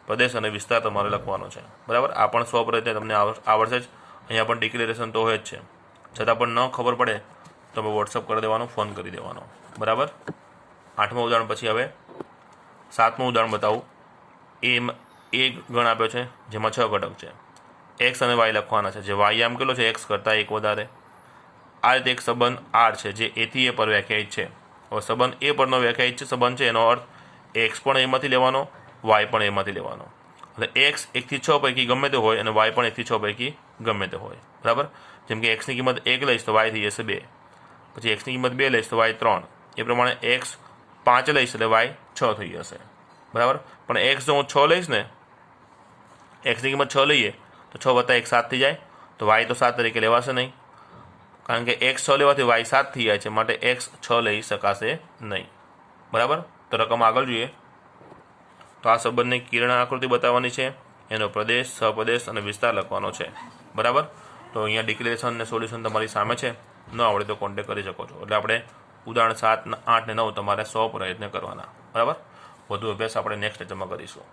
પ્રદેશ અને વિસ્તાર તમારે લખવાનો છે, બરાબર. આ પણ સ્વપ્રયત્ને તમને આવડશે જ. અહીંયા પણ ડિક્લેરેશન તો હોય જ છે, છતાં પણ ન ખબર પડે તો તમે વોટ્સઅપ કરી દેવાનો, ફોન કરી દેવાનો, બરાબર. 8મા ઉદાહરણ પછી હવે 7મું ઉદાહરણ બતાવું. એ ગણ આપ્યો છે જેમાં 6 ઘટક છે. એક્સ અને વાય લખવાના છે, જે વાય આમ કેટલો છે, એક્સ કરતાં 1 વધારે. આ રીતે એક સંબંધ આર છે જે એથી એ પર વ્યાખ્યાયિત છે. હવે સંબંધ એ પરનો વ્યાખ્યાયિત છે સંબંધ છે, એનો અર્થ એક્સ પણ એમાંથી લેવાનો, વાય પણ એમાંથી લેવાનો. એટલે એક્સ 1 થી 6 પૈકી ગમે તે હોય અને વાય પણ 1 થી 6 પૈકી ગમે તે હોય, બરાબર. જેમ કે એક્સની કિંમત 1 લઈશ તો વાય થઈ જશે 2, પછી એક્સની કિંમત 2 લઈશ તો વાય 3, એ પ્રમાણે એક્સ 5 લઈશ એટલે વાય 6 થઈ જશે, બરાબર. પણ એક્સ જો હું 6 લઈશ ને, એક્સની કિંમત 6 લઈએ તો 6 + 1 7 થઈ જાય, તો વાય તો 7 તરીકે લેવાશે નહીં, કારણ કે એક્સ 6 લેવાથી વાય 7 થઈ જાય છે, માટે એક્સ 6 લઈ શકાશે નહીં, બરાબર. તો રકમ આગળ જોઈએ તો આ સંબંધની કિરણ આકૃતિ બતાવવાની છે, એનો પ્રદેશ, સહપ્રદેશ અને વિસ્તાર લખવાનો છે, બરાબર. તો અહીંયા ડિક્લેરેશન અને સોલ્યુશન તમારી સામે છે, ન આવડે તો કોન્ટેક્ટ કરી શકો છો. એટલે આપણે ઉદાહરણ 7, 8 ને 9 તમારે 100 પ્રયત્ન કરવાના, બરાબર. વધુ અભ્યાસ આપણે નેક્સ્ટ લેક્ચરમાં કરીશું.